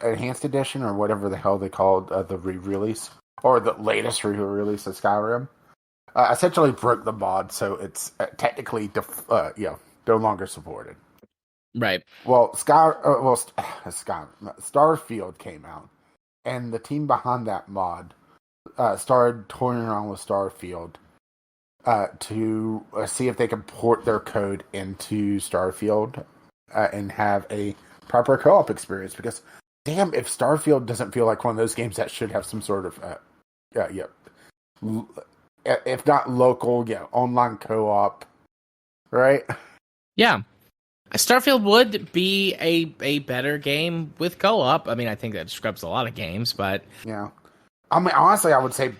enhanced edition, or whatever the hell they called the re-release, or the latest re-release of Skyrim, essentially broke the mod, so it's technically no longer supported. Right. Well, Starfield came out, and the team behind that mod started toying around with Starfield to see if they could port their code into Starfield and have a proper co-op experience. Because, damn, if Starfield doesn't feel like one of those games that should have some sort of if not local, online co-op, right? Yeah. Starfield would be a better game with co-op. I mean, I think that describes a lot of games, but... Yeah. I mean, honestly, I would say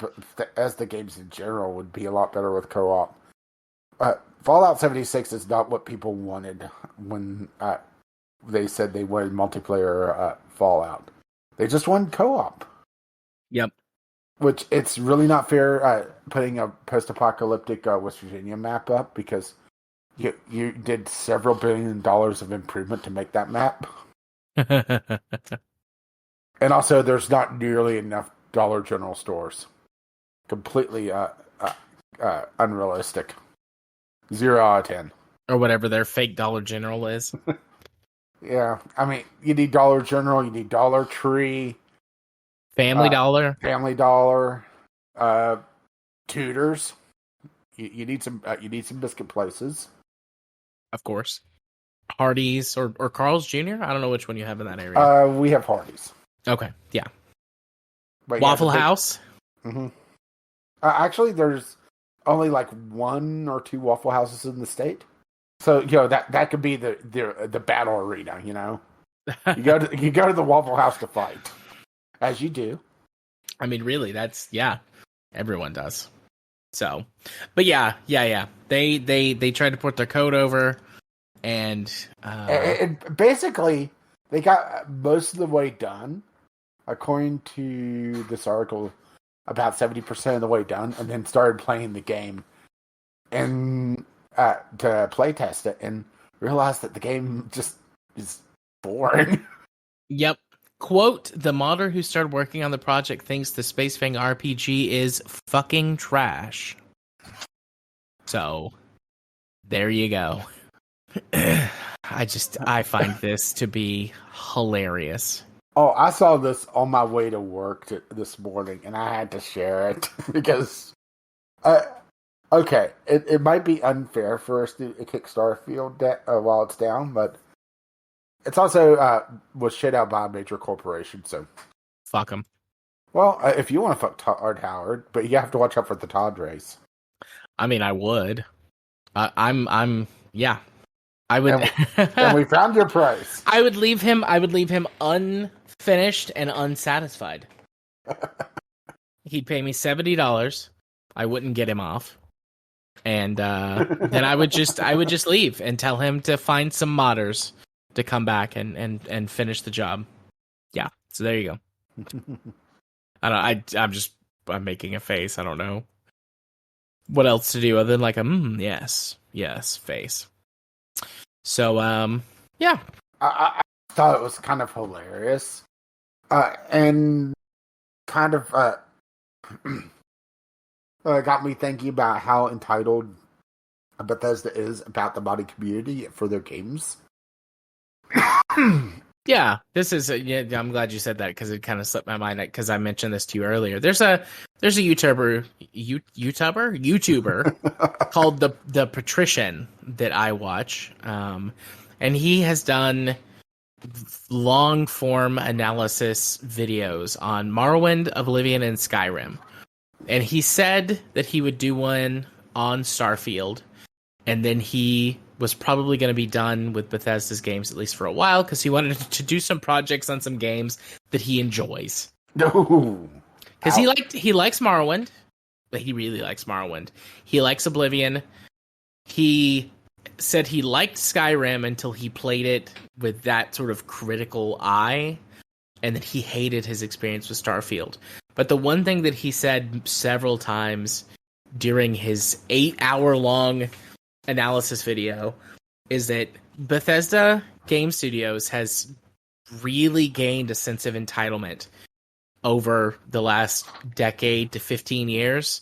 as the games in general would be a lot better with co-op. Fallout 76 is not what people wanted when they said they wanted multiplayer Fallout. They just wanted co-op. Yep. Which, it's really not fair putting a post-apocalyptic West Virginia map up, because you did several $1 billion of improvement to make that map. And also, there's not nearly enough Dollar General stores. Completely unrealistic. 0 out of 10. Or whatever their fake Dollar General is. Yeah, I mean, you need Dollar General, you need Dollar Tree, Family Dollar, Tudors. You need some biscuit places, of course. Hardee's or Carl's Jr. I don't know which one you have in that area. We have Hardee's. Okay, yeah. But Waffle House. Mm-hmm. Actually, there's only like 1 or 2 Waffle Houses in the state, so that could be the battle arena. You go to the Waffle House to fight, as you do. I mean, really, everyone does. So, but yeah. They tried to port their code over, and basically they got most of the way done, according to this article, about 70% of the way done, and then started playing the game and to play test it and realized that the game just is boring. Yep. Quote, the modder who started working on the project thinks the Space Fang RPG is fucking trash. So, there you go. I find this to be hilarious. Oh, I saw this on my way to work this morning, and I had to share it because, okay, it might be unfair for us to kick Starfield while it's down, but it's also was shit out by a major corporation, so Fuck them. Well, if you want to fuck Todd Howard, but you have to watch out for the Todd race. I mean, I would. Yeah. I would. And we found your price. I would leave him unfinished and unsatisfied. He'd pay me $70. I wouldn't get him off. And then I would just leave and tell him to find some modders to come back and finish the job. Yeah. So there you go. I'm making a face. I don't know what else to do other than like a yes face. So yeah. I thought it was kind of hilarious. And kind of got me thinking about how entitled Bethesda is about the modding community for their games. Yeah, this is. I'm glad you said that because it kind of slipped my mind because I mentioned this to you earlier. There's a YouTuber called the Patrician that I watch, and he has done long form analysis videos on Morrowind, Oblivion, and Skyrim. And he said that he would do one on Starfield, and then he was probably going to be done with Bethesda's games at least for a while because he wanted to do some projects on some games that he enjoys. No, because he likes Morrowind, but he really likes Morrowind. He likes Oblivion. He said he liked Skyrim until he played it with that sort of critical eye, and that he hated his experience with Starfield. But the one thing that he said several times during his 8-hour-long analysis video is that Bethesda Game Studios has really gained a sense of entitlement over the last decade to 15 years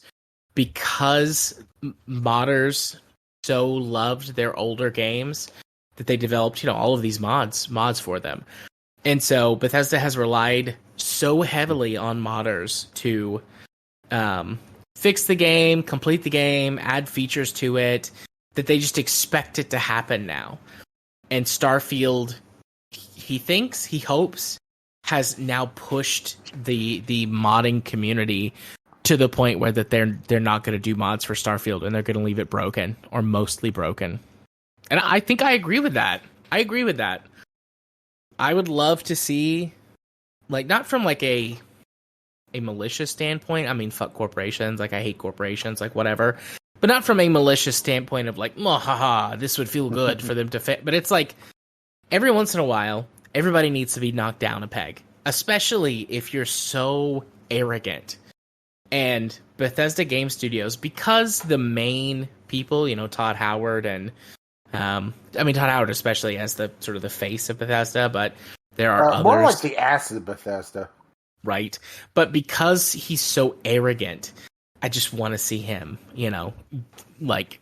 because modders so loved their older games that they developed, all of these mods for them. And so Bethesda has relied so heavily on modders to fix the game, complete the game, add features to it, that they just expect it to happen now. And Starfield, he hopes, has now pushed the modding community to the point where that they're not going to do mods for Starfield and they're going to leave it broken or mostly broken. And I think I agree with that. I would love to see, like, not from like a malicious standpoint. I mean, fuck corporations. Like, I hate corporations. Like, whatever. But not from a malicious standpoint of like, this would feel good for them to fit. But it's like, every once in a while, everybody needs to be knocked down a peg. Especially if you're so arrogant. And Bethesda Game Studios, because the main people, Todd Howard and, Todd Howard especially as the sort of the face of Bethesda, but there are others. More like the ass of Bethesda. Right. But because he's so arrogant, I just want to see him, like,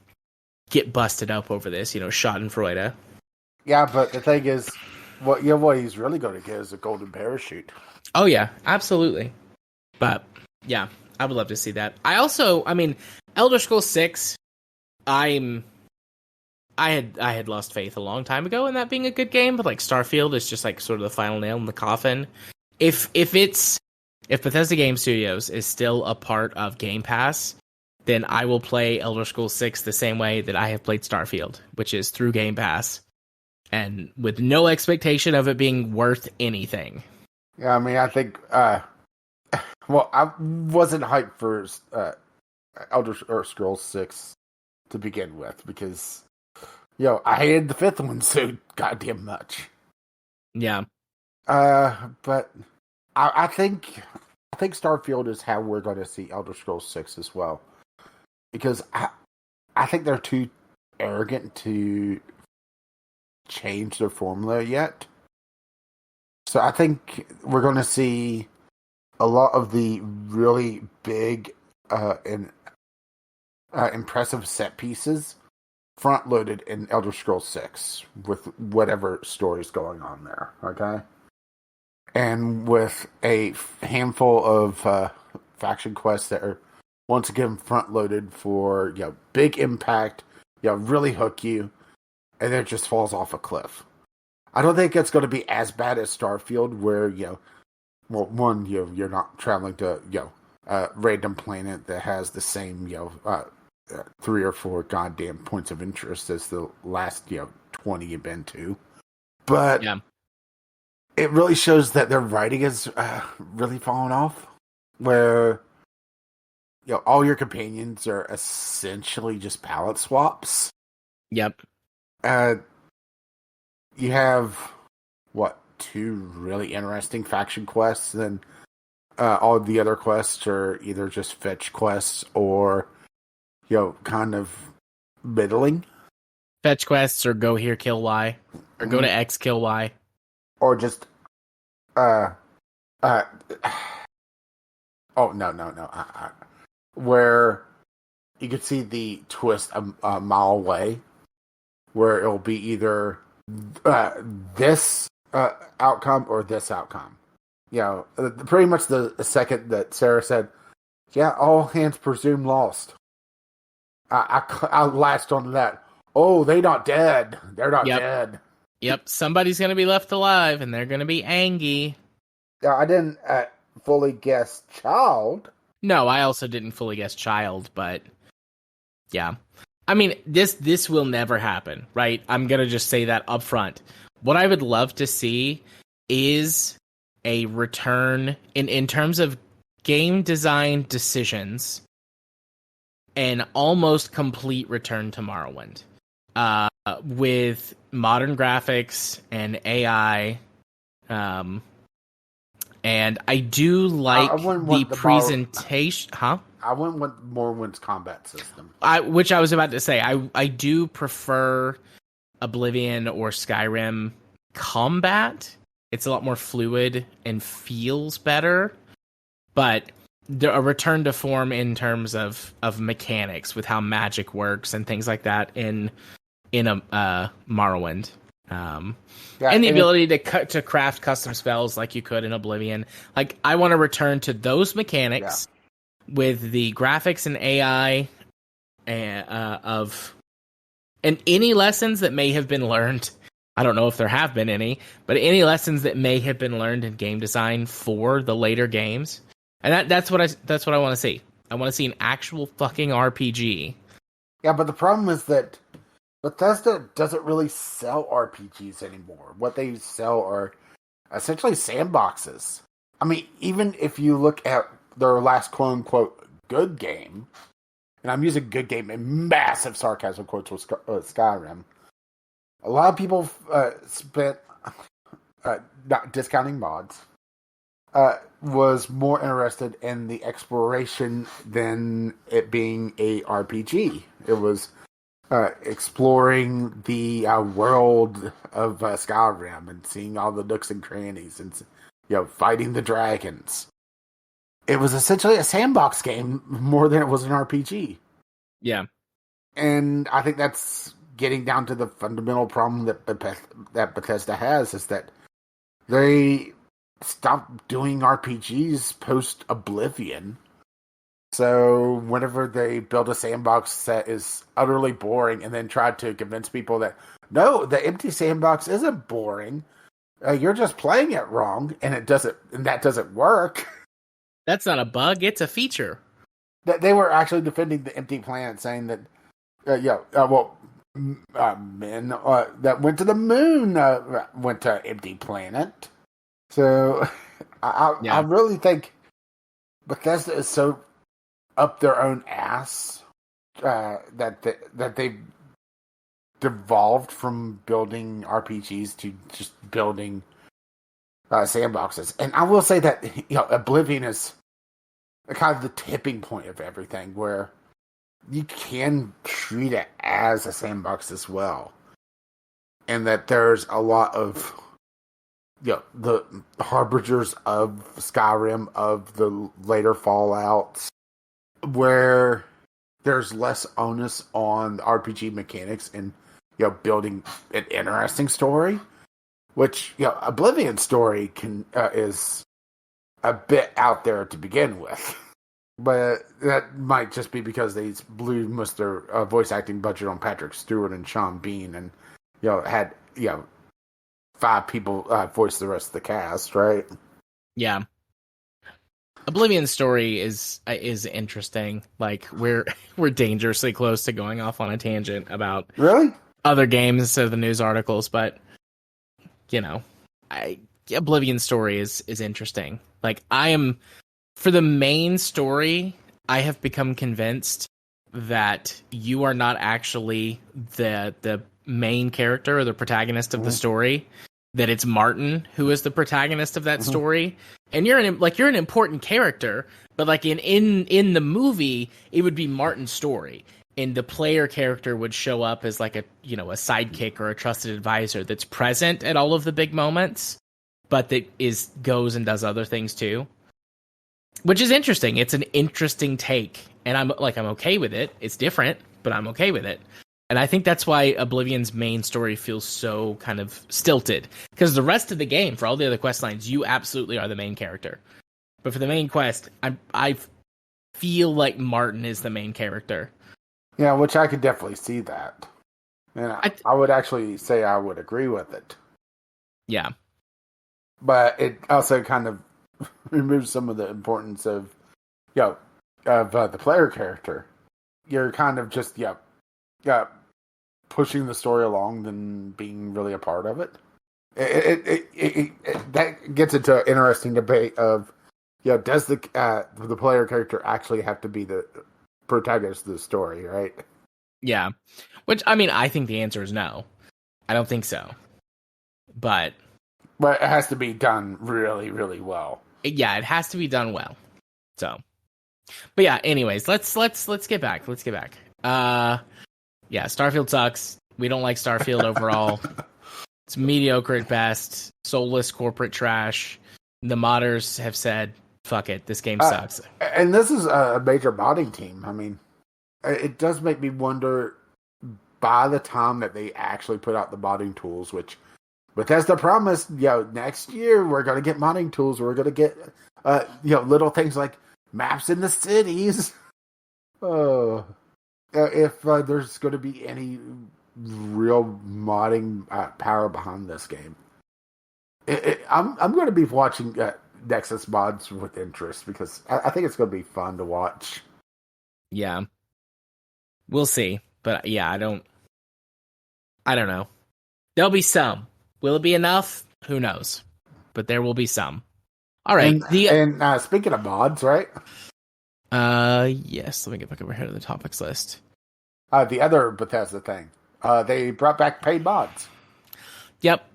get busted up over this, Schadenfreude. Yeah, but the thing is, what he's really going to get is a golden parachute. Oh, yeah, absolutely. But, yeah, I would love to see that. I also, Elder Scrolls 6, I had lost faith a long time ago in that being a good game, but, like, Starfield is just, like, sort of the final nail in the coffin. If Bethesda Game Studios is still a part of Game Pass, then I will play Elder Scrolls 6 the same way that I have played Starfield, which is through Game Pass, and with no expectation of it being worth anything. Yeah, I think, I wasn't hyped for Elder Scrolls 6 to begin with, because, I hated the 5th one so goddamn much. Yeah. But I think Starfield is how we're going to see Elder Scrolls 6 as well, because I think they're too arrogant to change their formula yet. So I think we're going to see a lot of the really big and impressive set pieces front loaded in Elder Scrolls 6 with whatever story's going on there. Okay. And with a handful of faction quests that are once again front loaded for big impact, really hook you, and then it just falls off a cliff. I don't think it's going to be as bad as Starfield, where you're not traveling to a random planet that has the same 3 or 4 goddamn points of interest as the last 20 you've been to, but it really shows that their writing is really falling off, where all your companions are essentially just palette swaps. Yep. You have 2 really interesting faction quests, and then all of the other quests are either just fetch quests or kind of middling. Fetch quests or go here, kill Y, or go to X, kill Y, or just oh no. Where you could see the twist a mile away, where it'll be either this outcome or this outcome. Pretty much the second that Sarah said, all hands presumed lost. I latched on that. Oh, they're not dead. They're not dead. Yep, somebody's going to be left alive, and they're going to be angry. I didn't fully guess child. No, I also didn't fully guess child, but yeah. I mean, this will never happen, right? I'm going to just say that up front. What I would love to see is a return in terms of game design decisions, an almost complete return to Morrowind. With modern graphics and AI, and I do like the presentation. I wouldn't want Morrowind's combat system. Which I was about to say. I do prefer Oblivion or Skyrim combat. It's a lot more fluid and feels better, but a return to form in terms of mechanics with how magic works and things like that in a Morrowind, and the ability to craft custom spells like you could in Oblivion. Like, I want to return to those mechanics with the graphics and AI and any lessons that may have been learned. I don't know if there have been any, but any lessons that may have been learned in game design for the later games. And that's what I want to see. I want to see an actual fucking RPG. Yeah, but the problem is that Bethesda doesn't really sell RPGs anymore. What they sell are essentially sandboxes. I mean, even if you look at their last quote-unquote good game, and I'm using good game in massive sarcasm quotes with Skyrim, a lot of people spent, not discounting mods, was more interested in the exploration than it being a RPG. It was exploring the world of Skyrim and seeing all the nooks and crannies and fighting the dragons. It was essentially a sandbox game more than it was an RPG. Yeah. And I think that's getting down to the fundamental problem that Bethesda has, is that they stopped doing RPGs post Oblivion. So whenever they build a sandbox that is utterly boring and then try to convince people that, no, the empty sandbox isn't boring, you're just playing it wrong, and that doesn't work. That's not a bug, it's a feature. They were actually defending the empty planet, saying that, men that went to the moon went to empty planet. So I really think Bethesda is so up their own ass that they devolved from building RPGs to just building sandboxes. And I will say that Oblivion is kind of the tipping point of everything, where you can treat it as a sandbox as well. And that there's a lot of, the harbingers of Skyrim, of the later Fallouts, where there's less onus on the RPG mechanics and, building an interesting story, which, Oblivion's story is a bit out there to begin with. But that might just be because they blew most of their voice acting budget on Patrick Stewart and Sean Bean, and had 5 people voice the rest of the cast, right? Yeah. Oblivion's story is interesting. Like we're dangerously close to going off on a tangent about really other games instead of the news articles, but Oblivion's story is interesting. Like for the main story, I have become convinced that you are not actually the main character or the protagonist of the story, that it's Martin who is the protagonist of that story. And you're an important character, but like in the movie, it would be Martin's story. And the player character would show up as like a sidekick or a trusted advisor that's present at all of the big moments, but that goes and does other things too. Which is interesting. It's an interesting take. And I'm okay with it. It's different, but I'm okay with it. And I think that's why Oblivion's main story feels so kind of stilted. Because the rest of the game, for all the other quest lines, you absolutely are the main character. But for the main quest, I feel like Martin is the main character. Yeah, which I could definitely see that. And I would actually say I would agree with it. Yeah. But it also kind of removes some of the importance of, the player character. You're kind of just, pushing the story along than being really a part of it. That gets into an interesting debate of, does the player character actually have to be the protagonist of the story, right? Yeah. Which, I think the answer is no. I don't think so. But it has to be done really, really well. Yeah, it has to be done well. So, but yeah. Anyways, let's get back. Yeah, Starfield sucks. We don't like Starfield overall. It's mediocre at best. Soulless corporate trash. The modders have said, "Fuck it, this game sucks." And this is a major modding team. It does make me wonder. By the time that they actually put out the modding tools, which Bethesda promised, next year we're going to get modding tools. We're going to get, little things like maps in the cities. Oh, if there's going to be any real modding power behind this game, I'm going to be watching Nexus mods with interest because I think it's going to be fun to watch. Yeah, we'll see, but yeah, I don't know. There'll be some. Will it be enough? Who knows? But there will be some. All right. And speaking of mods, right? Yes. Let me get back over here to the topics list. The other Bethesda thing. They brought back paid mods. Yep.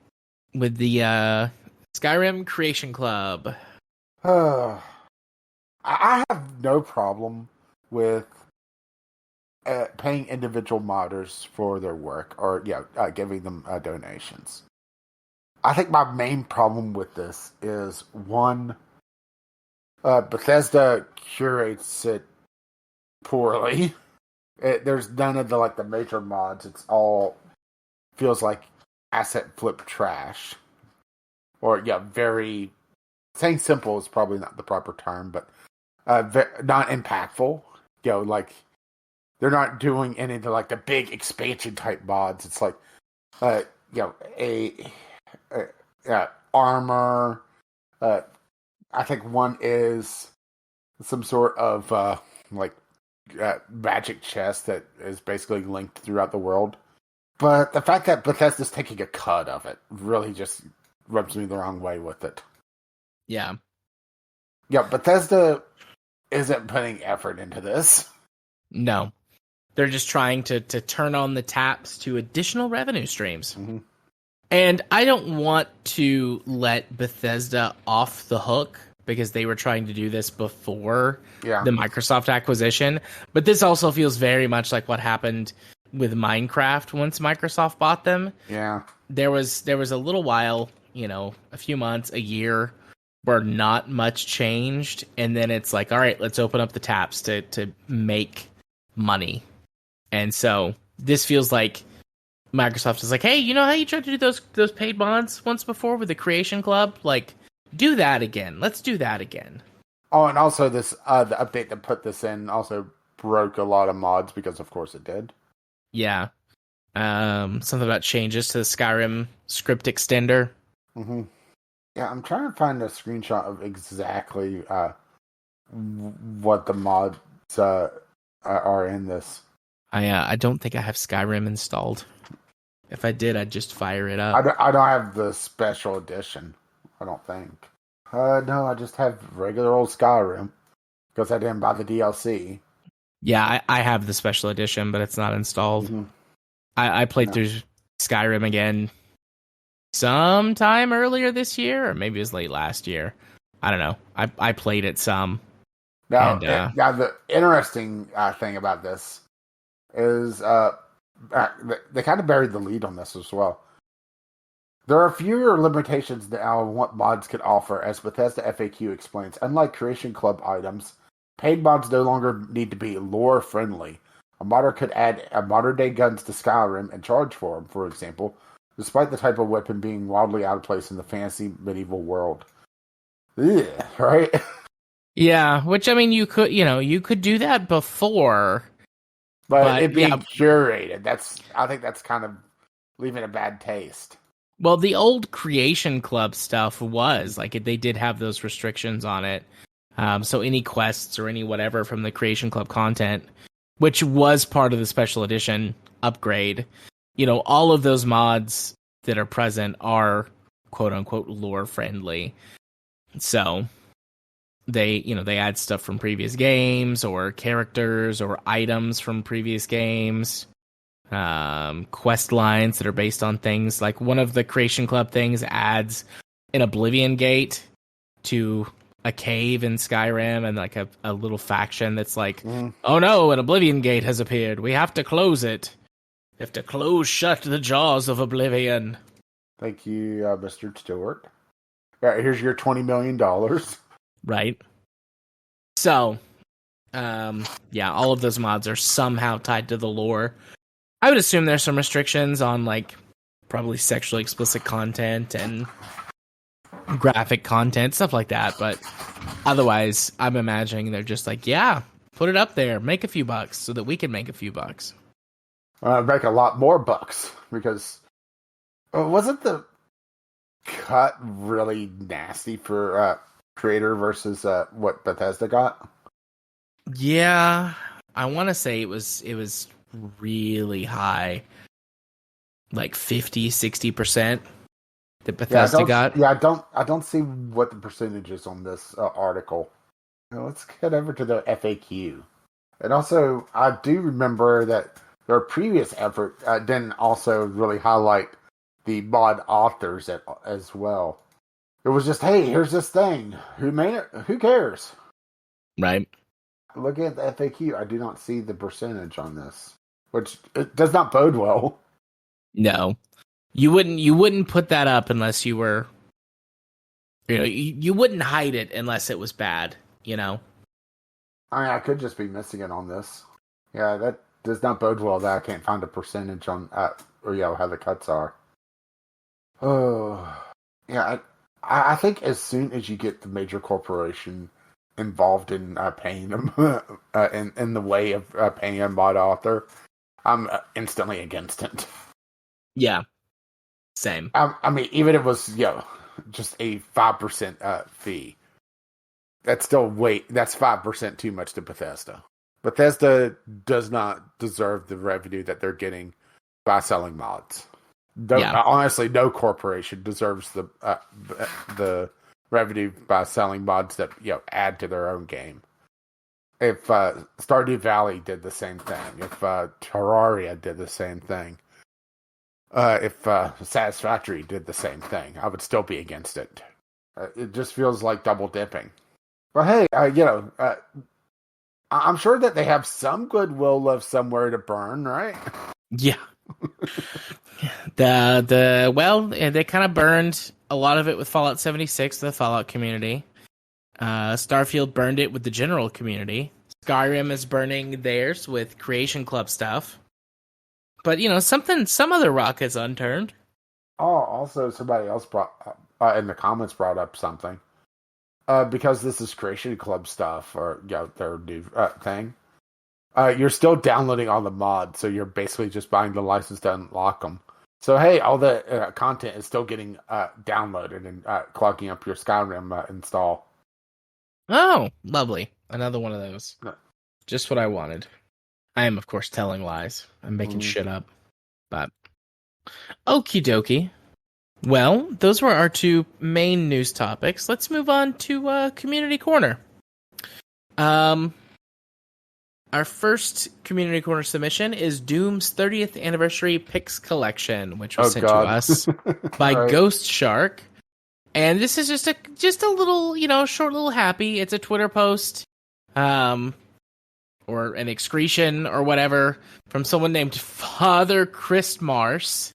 With the Skyrim Creation Club. I have no problem with paying individual modders for their work or giving them donations. I think my main problem with this is one, Bethesda curates it poorly. There's none of the major mods. It's all feels like asset flip trash, or very saying simple is probably not the proper term, but not impactful. They're not doing any of the big expansion type mods. It's like armor. I think one is some sort of magic chest that is basically linked throughout the world. But the fact that Bethesda's taking a cut of it really just rubs me the wrong way with it. Yeah. Yeah, Bethesda isn't putting effort into this. No. They're just trying to turn on the taps to additional revenue streams. Mm-hmm. And I don't want to let Bethesda off the hook because they were trying to do this before Yeah. the Microsoft acquisition. But this also feels very much like what happened with Minecraft once Microsoft bought them. Yeah. There was a little while, a few months, a year, where not much changed, and then it's like, all right, let's open up the taps to make money. And so this feels like Microsoft is like, hey, you know how you tried to do those paid mods once before with the Creation Club? Like, do that again. Let's do that again. Oh, and also this the update that put this in also broke a lot of mods because, of course, it did. Yeah. Something about changes to the Skyrim script extender. Mm-hmm. Yeah, I'm trying to find a screenshot of exactly what the mods are in this. I don't think I have Skyrim installed. If I did, I'd just fire it up. I don't have the special edition. I don't think. No, I just have regular old Skyrim because I didn't buy the DLC. Yeah, I have the special edition, but it's not installed. Mm-hmm. I played through Skyrim again sometime earlier this year, or maybe it was late last year. I don't know. I played it some. Now, the interesting thing about this is they kind of buried the lead on this as well. There are fewer limitations now on what mods can offer, as Bethesda FAQ explains. Unlike Creation Club items, paid mods no longer need to be lore-friendly. A modder could add modern-day guns to Skyrim and charge for them, for example, despite the type of weapon being wildly out of place in the fantasy medieval world. Ugh, right? Yeah, which, I mean, you could do that before. But it being curated, I think that's kind of leaving a bad taste. Well, the old Creation Club stuff was like they did have those restrictions on it. So any quests or any whatever from the Creation Club content, which was part of the special edition upgrade, all of those mods that are present are quote unquote lore friendly. So they add stuff from previous games or characters or items from previous games. Quest lines that are based on things like one of the Creation Club things adds an Oblivion Gate to a cave in Skyrim, and like a little faction that's like, oh no, an Oblivion Gate has appeared. We have to close it. We have to close shut the jaws of Oblivion. Thank you, Mr. Stewart. Yeah, here's your $20 million. Right. So, all of those mods are somehow tied to the lore. I would assume there's some restrictions on, like, probably sexually explicit content and graphic content, stuff like that. But otherwise, I'm imagining they're just like, yeah, put it up there, make a few bucks so that we can make a few bucks. Make a lot more bucks because wasn't the cut really nasty for creator versus what Bethesda got? Yeah, I want to say it was really high, like 50-60% that Bethesda got. Yeah, I don't see what the percentage is on this article. Now, let's head over to the FAQ. And also, I do remember that their previous effort didn't also really highlight the mod authors as well. It was just, hey, here's this thing. Who made it? Who cares? Right. Looking at the FAQ, I do not see the percentage on this, which it does not bode well. No, you wouldn't put that up unless you were, you wouldn't hide it unless it was bad, I mean, I could just be missing it on this. Yeah, that does not bode well that I can't find a percentage on, how the cuts are. Oh, yeah, I think as soon as you get the major corporation involved in paying them in the way of paying a mod author, I'm instantly against it. Yeah, same. I mean, even if it was just a 5% fee, that's still that's 5% too much to Bethesda. Bethesda does not deserve the revenue that they're getting by selling mods. Honestly, no corporation deserves the revenue by selling mods that add to their own game. If Stardew Valley did the same thing, if Terraria did the same thing, if Satisfactory did the same thing, I would still be against it. It just feels like double dipping. But hey, I'm sure that they have some goodwill left somewhere to burn, right? Yeah. They kind of burned a lot of it with Fallout 76, the Fallout community. Starfield burned it with the general community. Skyrim is burning theirs with Creation Club stuff. But, some other rock is unturned. Oh, also somebody else in the comments brought up something. Because this is Creation Club stuff, or their new thing. You're still downloading all the mods, so you're basically just buying the license to unlock them. So hey, all the content is still getting downloaded and clogging up your Skyrim install. Oh, lovely. Another one of those. No. Just what I wanted. I am, of course, telling lies. I'm making shit up. But, okie dokie. Well, those were our two main news topics. Let's move on to Community Corner. Our first Community Corner submission is Doom's 30th Anniversary Pics Collection, which was sent to us by Right. Ghost Shark. And this is just a little, short little happy. It's a Twitter post, or an excretion or whatever from someone named Father Christmars,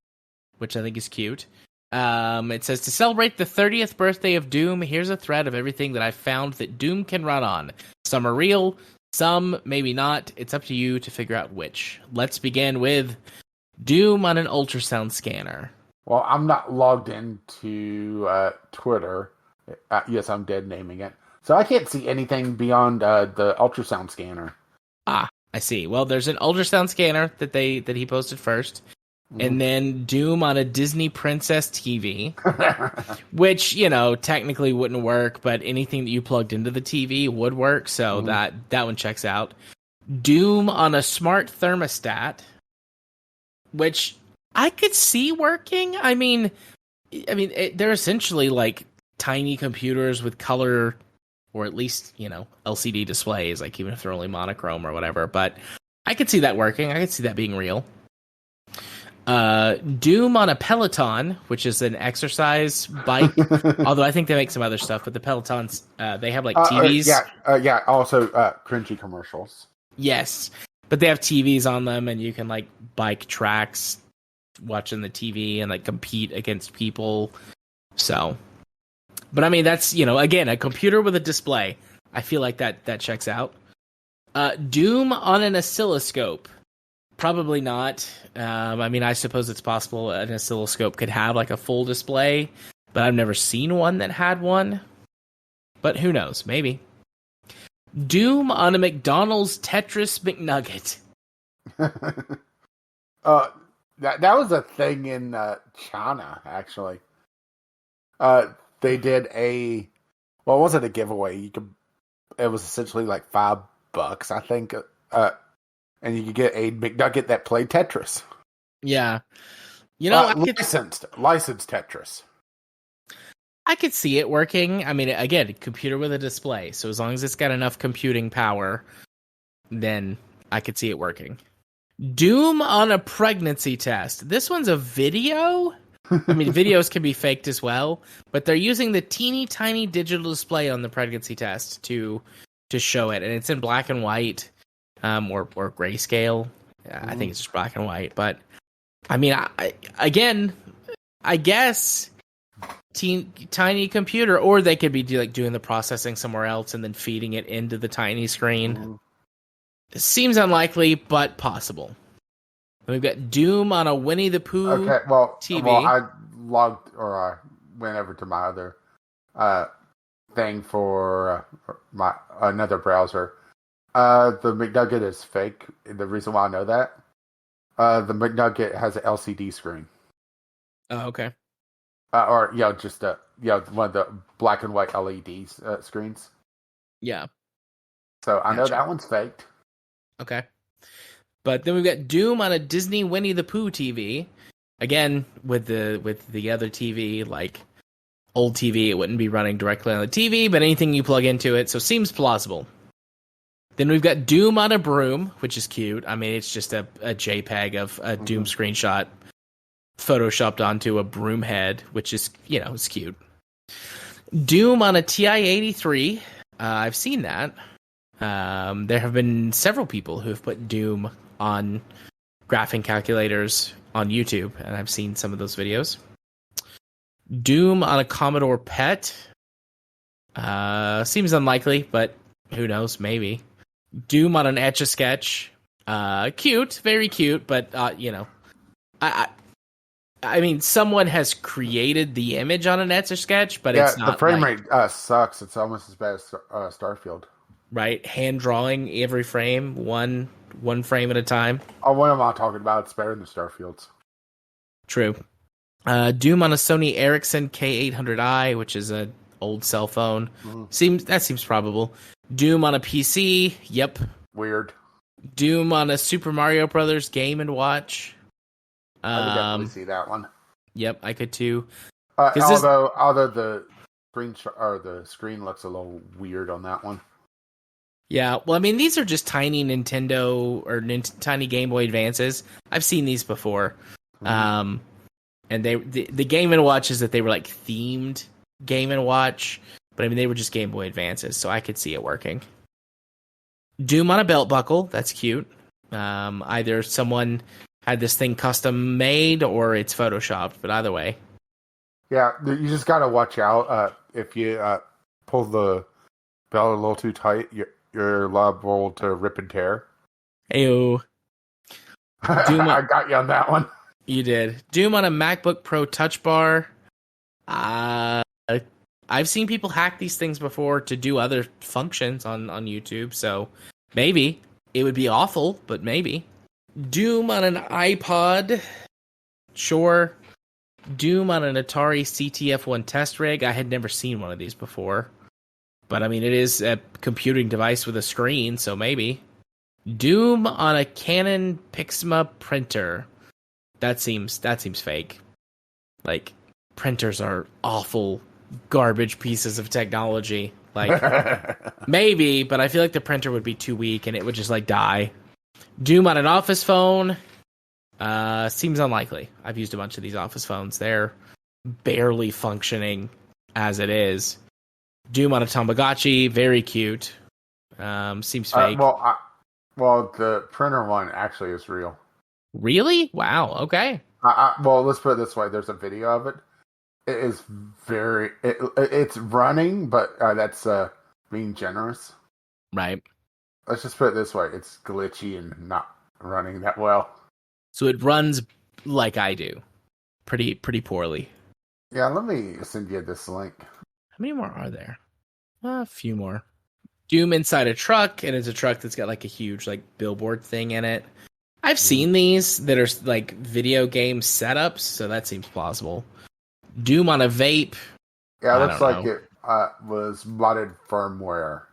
which I think is cute. It says, to celebrate the 30th birthday of Doom, here's a thread of everything that I found that Doom can run on. Some are real, some maybe not. It's up to you to figure out which. Let's begin with Doom on an ultrasound scanner. Well, I'm not logged into Twitter. Yes, I'm dead naming it. So I can't see anything beyond the ultrasound scanner. Ah, I see. Well, there's an ultrasound scanner that he posted first. And then Doom on a Disney Princess TV, which, technically wouldn't work, but anything that you plugged into the TV would work, so that one checks out. Doom on a smart thermostat, which I could see working. I mean, they're essentially like tiny computers with color, or at least, LCD displays, like even if they're only monochrome or whatever, but I could see that working. I could see that being real. Doom on a Peloton, which is an exercise bike. Although I think they make some other stuff, but the Pelotons, they have like TVs. Also, cringy commercials. Yes, but they have TVs on them, and you can like bike tracks, watching the TV, and like compete against people. So, but I mean, that's again a computer with a display. I feel like that checks out. Doom on an oscilloscope. Probably not. I suppose it's possible an oscilloscope could have like a full display, but I've never seen one that had one. But who knows? Maybe. Doom on a McDonald's Tetris McNugget. That was a thing in China, actually. They did it wasn't a giveaway. It was essentially like $5, I think. And you could get a McNugget that played Tetris. Yeah. Licensed Tetris. I could see it working. I mean, again, a computer with a display. So as long as it's got enough computing power, then I could see it working. Doom on a pregnancy test. This one's a video. I mean, videos can be faked as well, but they're using the teeny tiny digital display on the pregnancy test to show it. And it's in black and white. Or grayscale. I think it's just black and white. But I mean, I guess tiny computer, or they could be doing the processing somewhere else and then feeding it into the tiny screen. It seems unlikely, but possible. And we've got Doom on a Winnie the Pooh TV. Well, I logged I went over to my other thing for my another browser. The McNugget is fake. The reason why I know that, the McNugget has an LCD screen. Oh, okay. Just one of the black and white LEDs screens. Yeah. So I know that one's faked. Okay. But then we've got Doom on a Disney Winnie the Pooh TV. Again, with the other TV, like old TV, it wouldn't be running directly on the TV, but anything you plug into it, so seems plausible. Then we've got Doom on a broom, which is cute. I mean, it's just a JPEG of a Doom screenshot photoshopped onto a broom head, which is, it's cute. Doom on a TI-83. I've seen that. There have been several people who have put Doom on graphing calculators on YouTube, and I've seen some of those videos. Doom on a Commodore PET. Seems unlikely, but who knows, maybe. Doom on an Etch-a-Sketch. Cute, very cute, but, I mean, someone has created the image on an Etch-a-Sketch, but it's not the frame rate sucks. It's almost as bad as Starfield. Right, hand drawing every frame, one frame at a time. Oh, what am I talking about? It's better than Starfield's. True. Doom on a Sony Ericsson K800i, which is an old cell phone. Seems probable. Doom on a PC. Yep. Weird. Doom on a Super Mario Brothers Game and Watch. I could definitely see that one. Yep, I could too. Although the screen looks a little weird on that one. Yeah, well, I mean, these are just tiny Nintendo or tiny Game Boy Advances. I've seen these before. And the Game & Watch is that they were like themed Game & Watch, but I mean, they were just Game Boy Advances, so I could see it working. Doom on a belt buckle, that's cute. Either someone had this thing custom made or it's photoshopped, but either way. Yeah, you just gotta watch out. If you pull the belt a little too tight, you're liable to rip and tear. Ayo. I got you on that one. You did. Doom on a MacBook Pro Touch Bar. I've seen people hack these things before to do other functions on YouTube, so maybe. It would be awful, but maybe. Doom on an iPod. Sure. Doom on an Atari CTF-1 test rig. I had never seen one of these before. But, I mean, it is a computing device with a screen, so maybe. Doom on a Canon Pixma printer. That seems fake. Like, printers are awful, garbage pieces of technology. Like, maybe, but I feel like the printer would be too weak and it would just, like, die. Doom on an Office phone. Seems unlikely. I've used a bunch of these Office phones. They're barely functioning as it is. Doom on a Tamagotchi, very cute. Seems fake. Well, the printer one actually is real. Really? Wow. Okay. Well, let's put it this way. There's a video of it. It is it's running, but that's being generous. Right. Let's just put it this way. It's glitchy and not running that well. So it runs like I do. Pretty poorly. Yeah, let me send you this link. How many more are there? A few more. Doom inside a truck, and it's a truck that's got like a huge like billboard thing in it. I've seen these that are like video game setups, so that seems plausible. Doom on a vape. Yeah, it looks like it was modded firmware.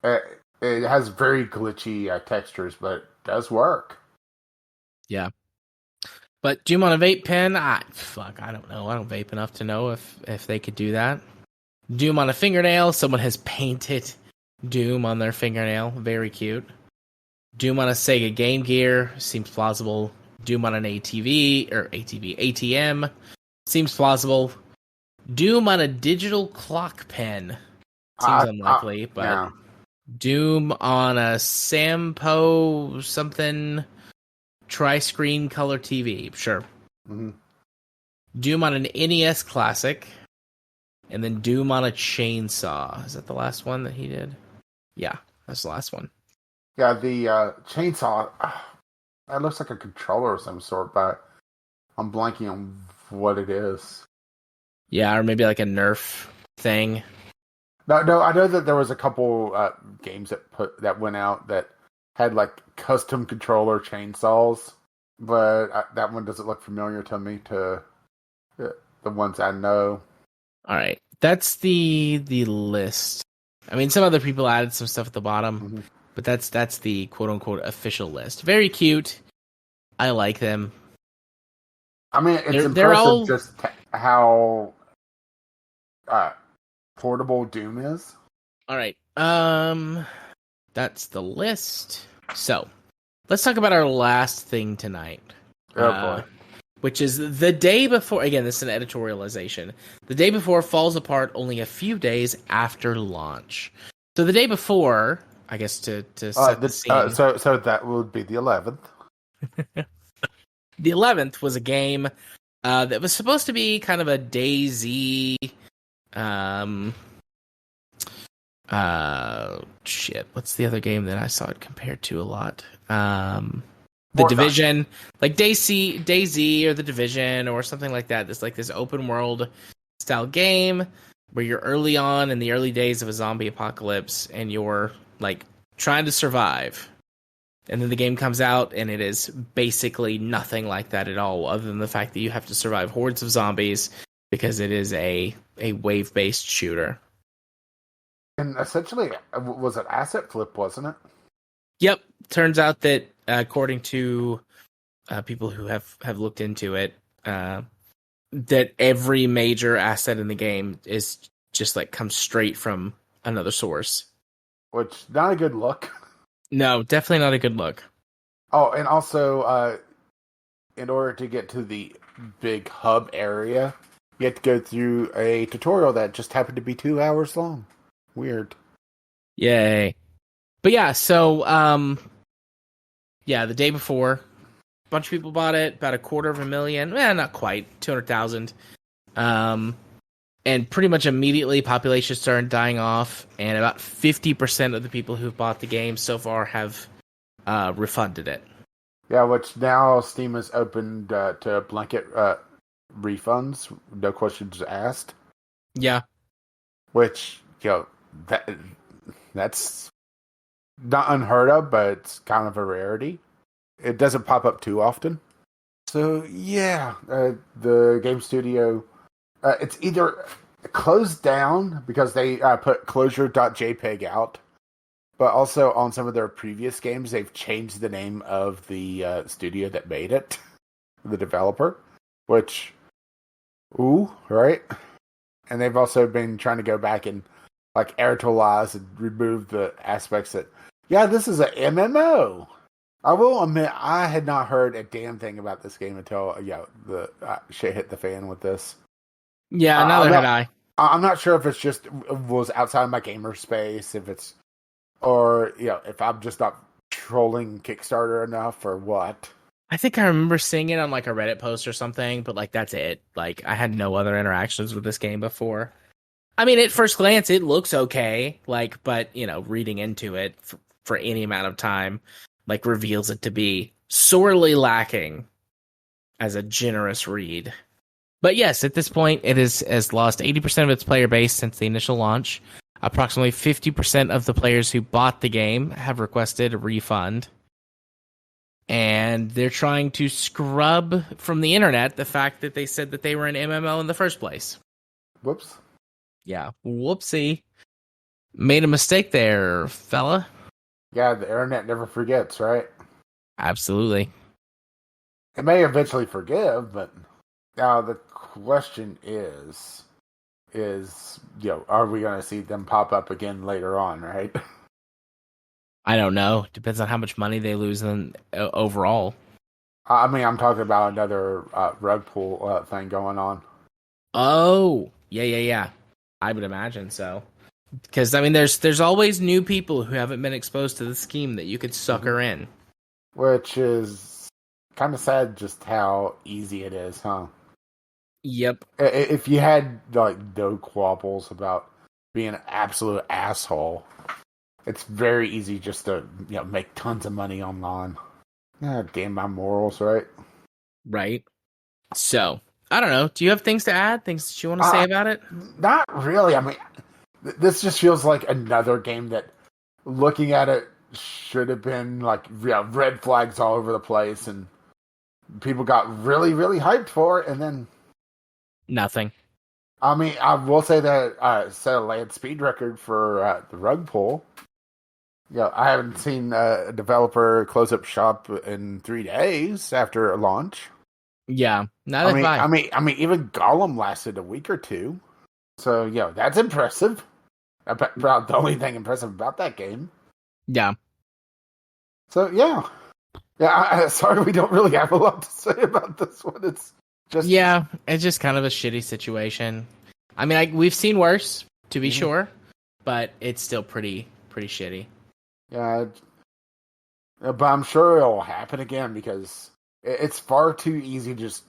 It has very glitchy textures, but it does work. Yeah. But Doom on a vape pen, I don't know. I don't vape enough to know if they could do that. Doom on a fingernail, someone has painted Doom on their fingernail. Very cute. Doom on a Sega Game Gear, seems plausible. Doom on an ATM, seems plausible. Doom on a digital clock pen, seems unlikely, but yeah. Doom on a Sampo something tri-screen color TV, sure. Mm-hmm. Doom on an NES Classic, and then Doom on a chainsaw. Is that the last one that he did? Yeah, that's the last one. Yeah, the chainsaw, that looks like a controller of some sort, but I'm blanking on what it is. Yeah, or maybe like a Nerf thing. No, I know that there was a couple games that went out that had like custom controller chainsaws, but that one doesn't look familiar to me to the ones I know. All right, that's the list. I mean, some other people added some stuff at the bottom, but that's the quote unquote official list. Very cute. I like them. I mean, it's impressive just how portable Doom is. All right. That's the list. So, let's talk about our last thing tonight. Oh boy. which is the day before. Again, this is an editorialization. The day before falls apart only a few days after launch. So the day before, I guess to set the scene. So that would be the 11th. The 11th was a game that was supposed to be kind of a DayZ. What's the other game that I saw it compared to a lot? The Division, like DayZ or The Division or something like that. It's like this open world style game where you're early on in the early days of a zombie apocalypse and you're like trying to survive. And then the game comes out and it is basically nothing like that at all, other than the fact that you have to survive hordes of zombies because it is a wave-based shooter. And essentially, was it asset flip, wasn't it? Yep. Turns out that according to people who have looked into it, that every major asset in the game is just like comes straight from another source. Which, not a good look. No, definitely not a good look. Oh, and also, in order to get to the big hub area, you have to go through a tutorial that just happened to be 2 hours long. Weird. Yay. But yeah, so, the day before, a bunch of people bought it, about 250,000. Not quite, 200,000. And pretty much immediately, population started dying off, and about 50% of the people who've bought the game so far have refunded it. Yeah, which now Steam has opened to blanket refunds, no questions asked. Yeah. Which, that's not unheard of, but it's kind of a rarity. It doesn't pop up too often. So, yeah, the game studio, it's either closed down because they put closure.jpg out, but also on some of their previous games, they've changed the name of the studio that made it, the developer, which, right? And they've also been trying to go back and like airtolize and remove the aspects that, this is an MMO. I will admit, I had not heard a damn thing about this game until the shit hit the fan with this. Yeah, neither had I. I'm not sure if it's just was outside my gamer space, or if I'm just not trolling Kickstarter enough or what. I think I remember seeing it on like a Reddit post or something, but like that's it. Like I had no other interactions with this game before. I mean, at first glance, it looks okay, like, but reading into it for any amount of time, like reveals it to be sorely lacking as a generous read. But yes, at this point, it has lost 80% of its player base since the initial launch. Approximately 50% of the players who bought the game have requested a refund. And they're trying to scrub from the internet the fact that they said that they were an MMO in the first place. Whoops. Yeah, whoopsie. Made a mistake there, fella. Yeah, the internet never forgets, right? Absolutely. It may eventually forgive, but now the question is, are we going to see them pop up again later on, right? I don't know. Depends on how much money they lose overall. I mean, I'm talking about another rug pull thing going on. Oh, yeah. I would imagine so. Because, I mean, there's always new people who haven't been exposed to the scheme that you could sucker in. Which is kind of sad just how easy it is, huh? Yep. If you had, like, no quabbles about being an absolute asshole, it's very easy just to, make tons of money online. Damn my morals, right? Right. So, I don't know. Do you have things to add? Things that you want to say about it? Not really. I mean, this just feels like another game that, looking at it, should have been, like, red flags all over the place, and people got really, really hyped for it, and then nothing. I mean, I will say that set a land speed record for the rug pull. I haven't seen a developer close up shop in 3 days after a launch. Yeah, I mean, even Gollum lasted a week or two. So, that's impressive. About the only thing impressive about that game. Yeah. So, yeah. Yeah, sorry, we don't really have a lot to say about this one. It's just kind of a shitty situation. I mean, we've seen worse, to be sure, but it's still pretty shitty. Yeah, but I'm sure it'll happen again because it's far too easy to just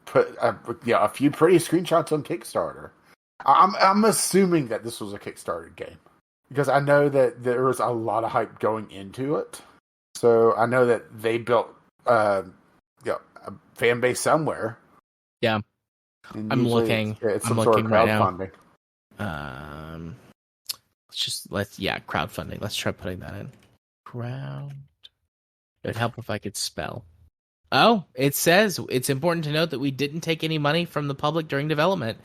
put a few pretty screenshots on Kickstarter. I'm assuming that this was a Kickstarter game because I know that there was a lot of hype going into it. So I know that they built a fan base somewhere. Yeah, and I'm looking. It's some I'm sort of looking right now. crowdfunding. Crowdfunding. Let's try putting that in. It'd help if I could spell. Oh, it says it's important to note that we didn't take any money from the public during development.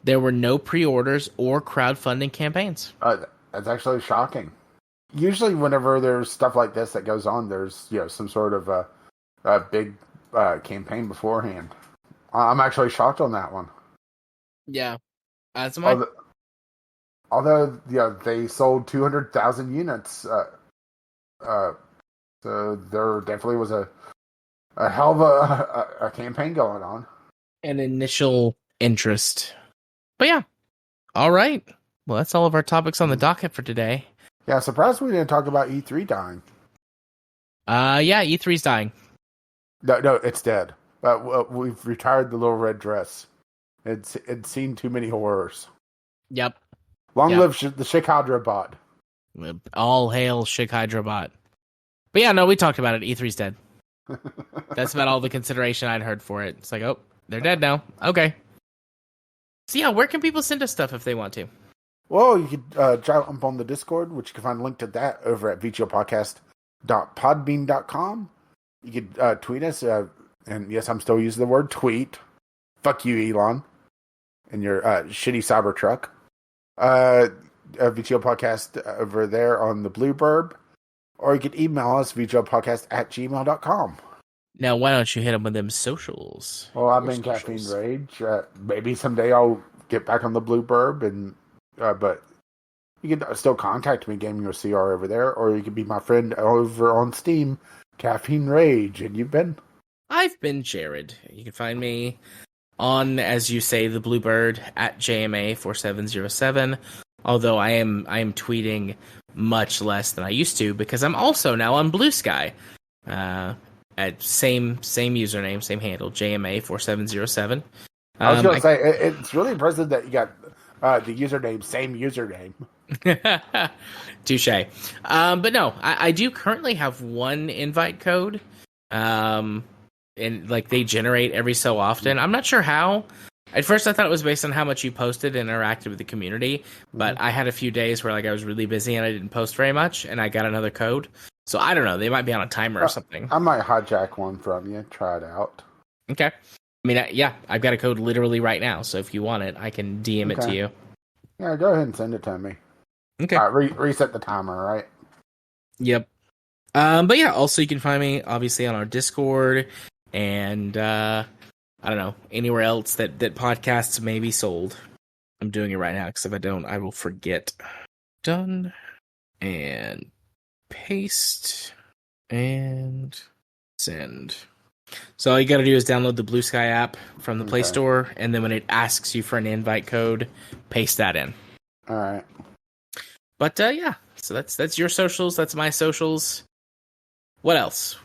There were no pre-orders or crowdfunding campaigns. That's actually shocking. Usually, whenever there's stuff like this that goes on, there's some sort of a big campaign beforehand. I'm actually shocked on that one. Yeah, that's although they sold 200,000 units, so there definitely was a hell of a campaign going on. An initial interest. But yeah, all right. Well, that's all of our topics on the docket for today. Yeah, surprised we didn't talk about E3 dying. Yeah, E3's dying. No, it's dead. We've retired the little red dress. It's seen too many horrors. Yep. Long live the Chick Hydra bot. All hail Chick Hydra bot. But yeah, no, we talked about it. E3's dead. That's about all the consideration I'd heard for it. It's like, oh, they're dead now. Okay. So yeah, where can people send us stuff if they want to? Well, you could jump on the Discord, which you can find a link to that over at VGLpodcast.podbean.com. You could tweet us, and yes, I'm still using the word tweet. Fuck you, Elon, and your shitty Cybertruck. VGL Podcast over there on the Bluebird, or you could email us, VGLpodcast@gmail.com. Now, why don't you hit them with them socials? Well, I've been Caffeine Rage. Maybe someday I'll get back on the Bluebird, and but you can still contact me, Gaming with CR over there, or you could be my friend over on Steam, Caffeine Rage. And you've been? I've been Jared. You can find me on, as you say, the Bluebird at JMA4707. Although I am tweeting much less than I used to because I'm also now on Blue Sky. At same username, same handle, JMA4707. I was going to say, it's really impressive that you got the username, same username. Touche. But no, I do currently have one invite code. And like they generate every so often. I'm not sure how. At first I thought it was based on how much you posted and interacted with the community, but I had a few days where like I was really busy and I didn't post very much, and I got another code. So I don't know. They might be on a timer or something. I might hijack one from you. Try it out. Okay. I mean, I've got a code literally right now. So if you want it, I can DM it to you. Yeah, go ahead and send it to me. Okay. Reset the timer, right? Yep. But yeah, also you can find me obviously on our Discord and I don't know, anywhere else that podcasts may be sold. I'm doing it right now because if I don't, I will forget. Done. And paste and send. So all you gotta do is download the Blue Sky app from the Play Store, and then when it asks you for an invite code, paste that in. All right. But yeah, so that's your socials. That's my socials. What else?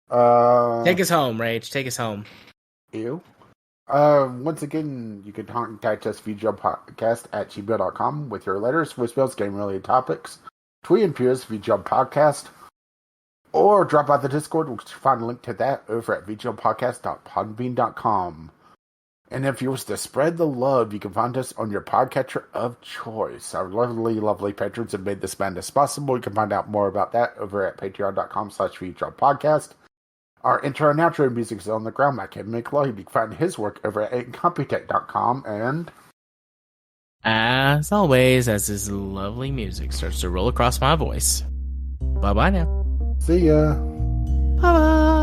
Take us home, Rage. Take us home. You. Once again, you can contact us VGLpodcast@gmail.com with your letters, voicemails, game-related topics. Tweet and peers VGL Podcast, or drop out the Discord, which you can find a link to that over at VGLpodcast.podbean.com. And if you wish to spread the love, you can find us on your podcatcher of choice. Our lovely, lovely patrons have made this madness possible. You can find out more about that over at patreon.com/VGLpodcast. Our intro and outro music is on the ground by Kevin McLeod. You can find his work over at incompetech.com. And as always, as his lovely music starts to roll across my voice, bye-bye now. See ya. Bye-bye.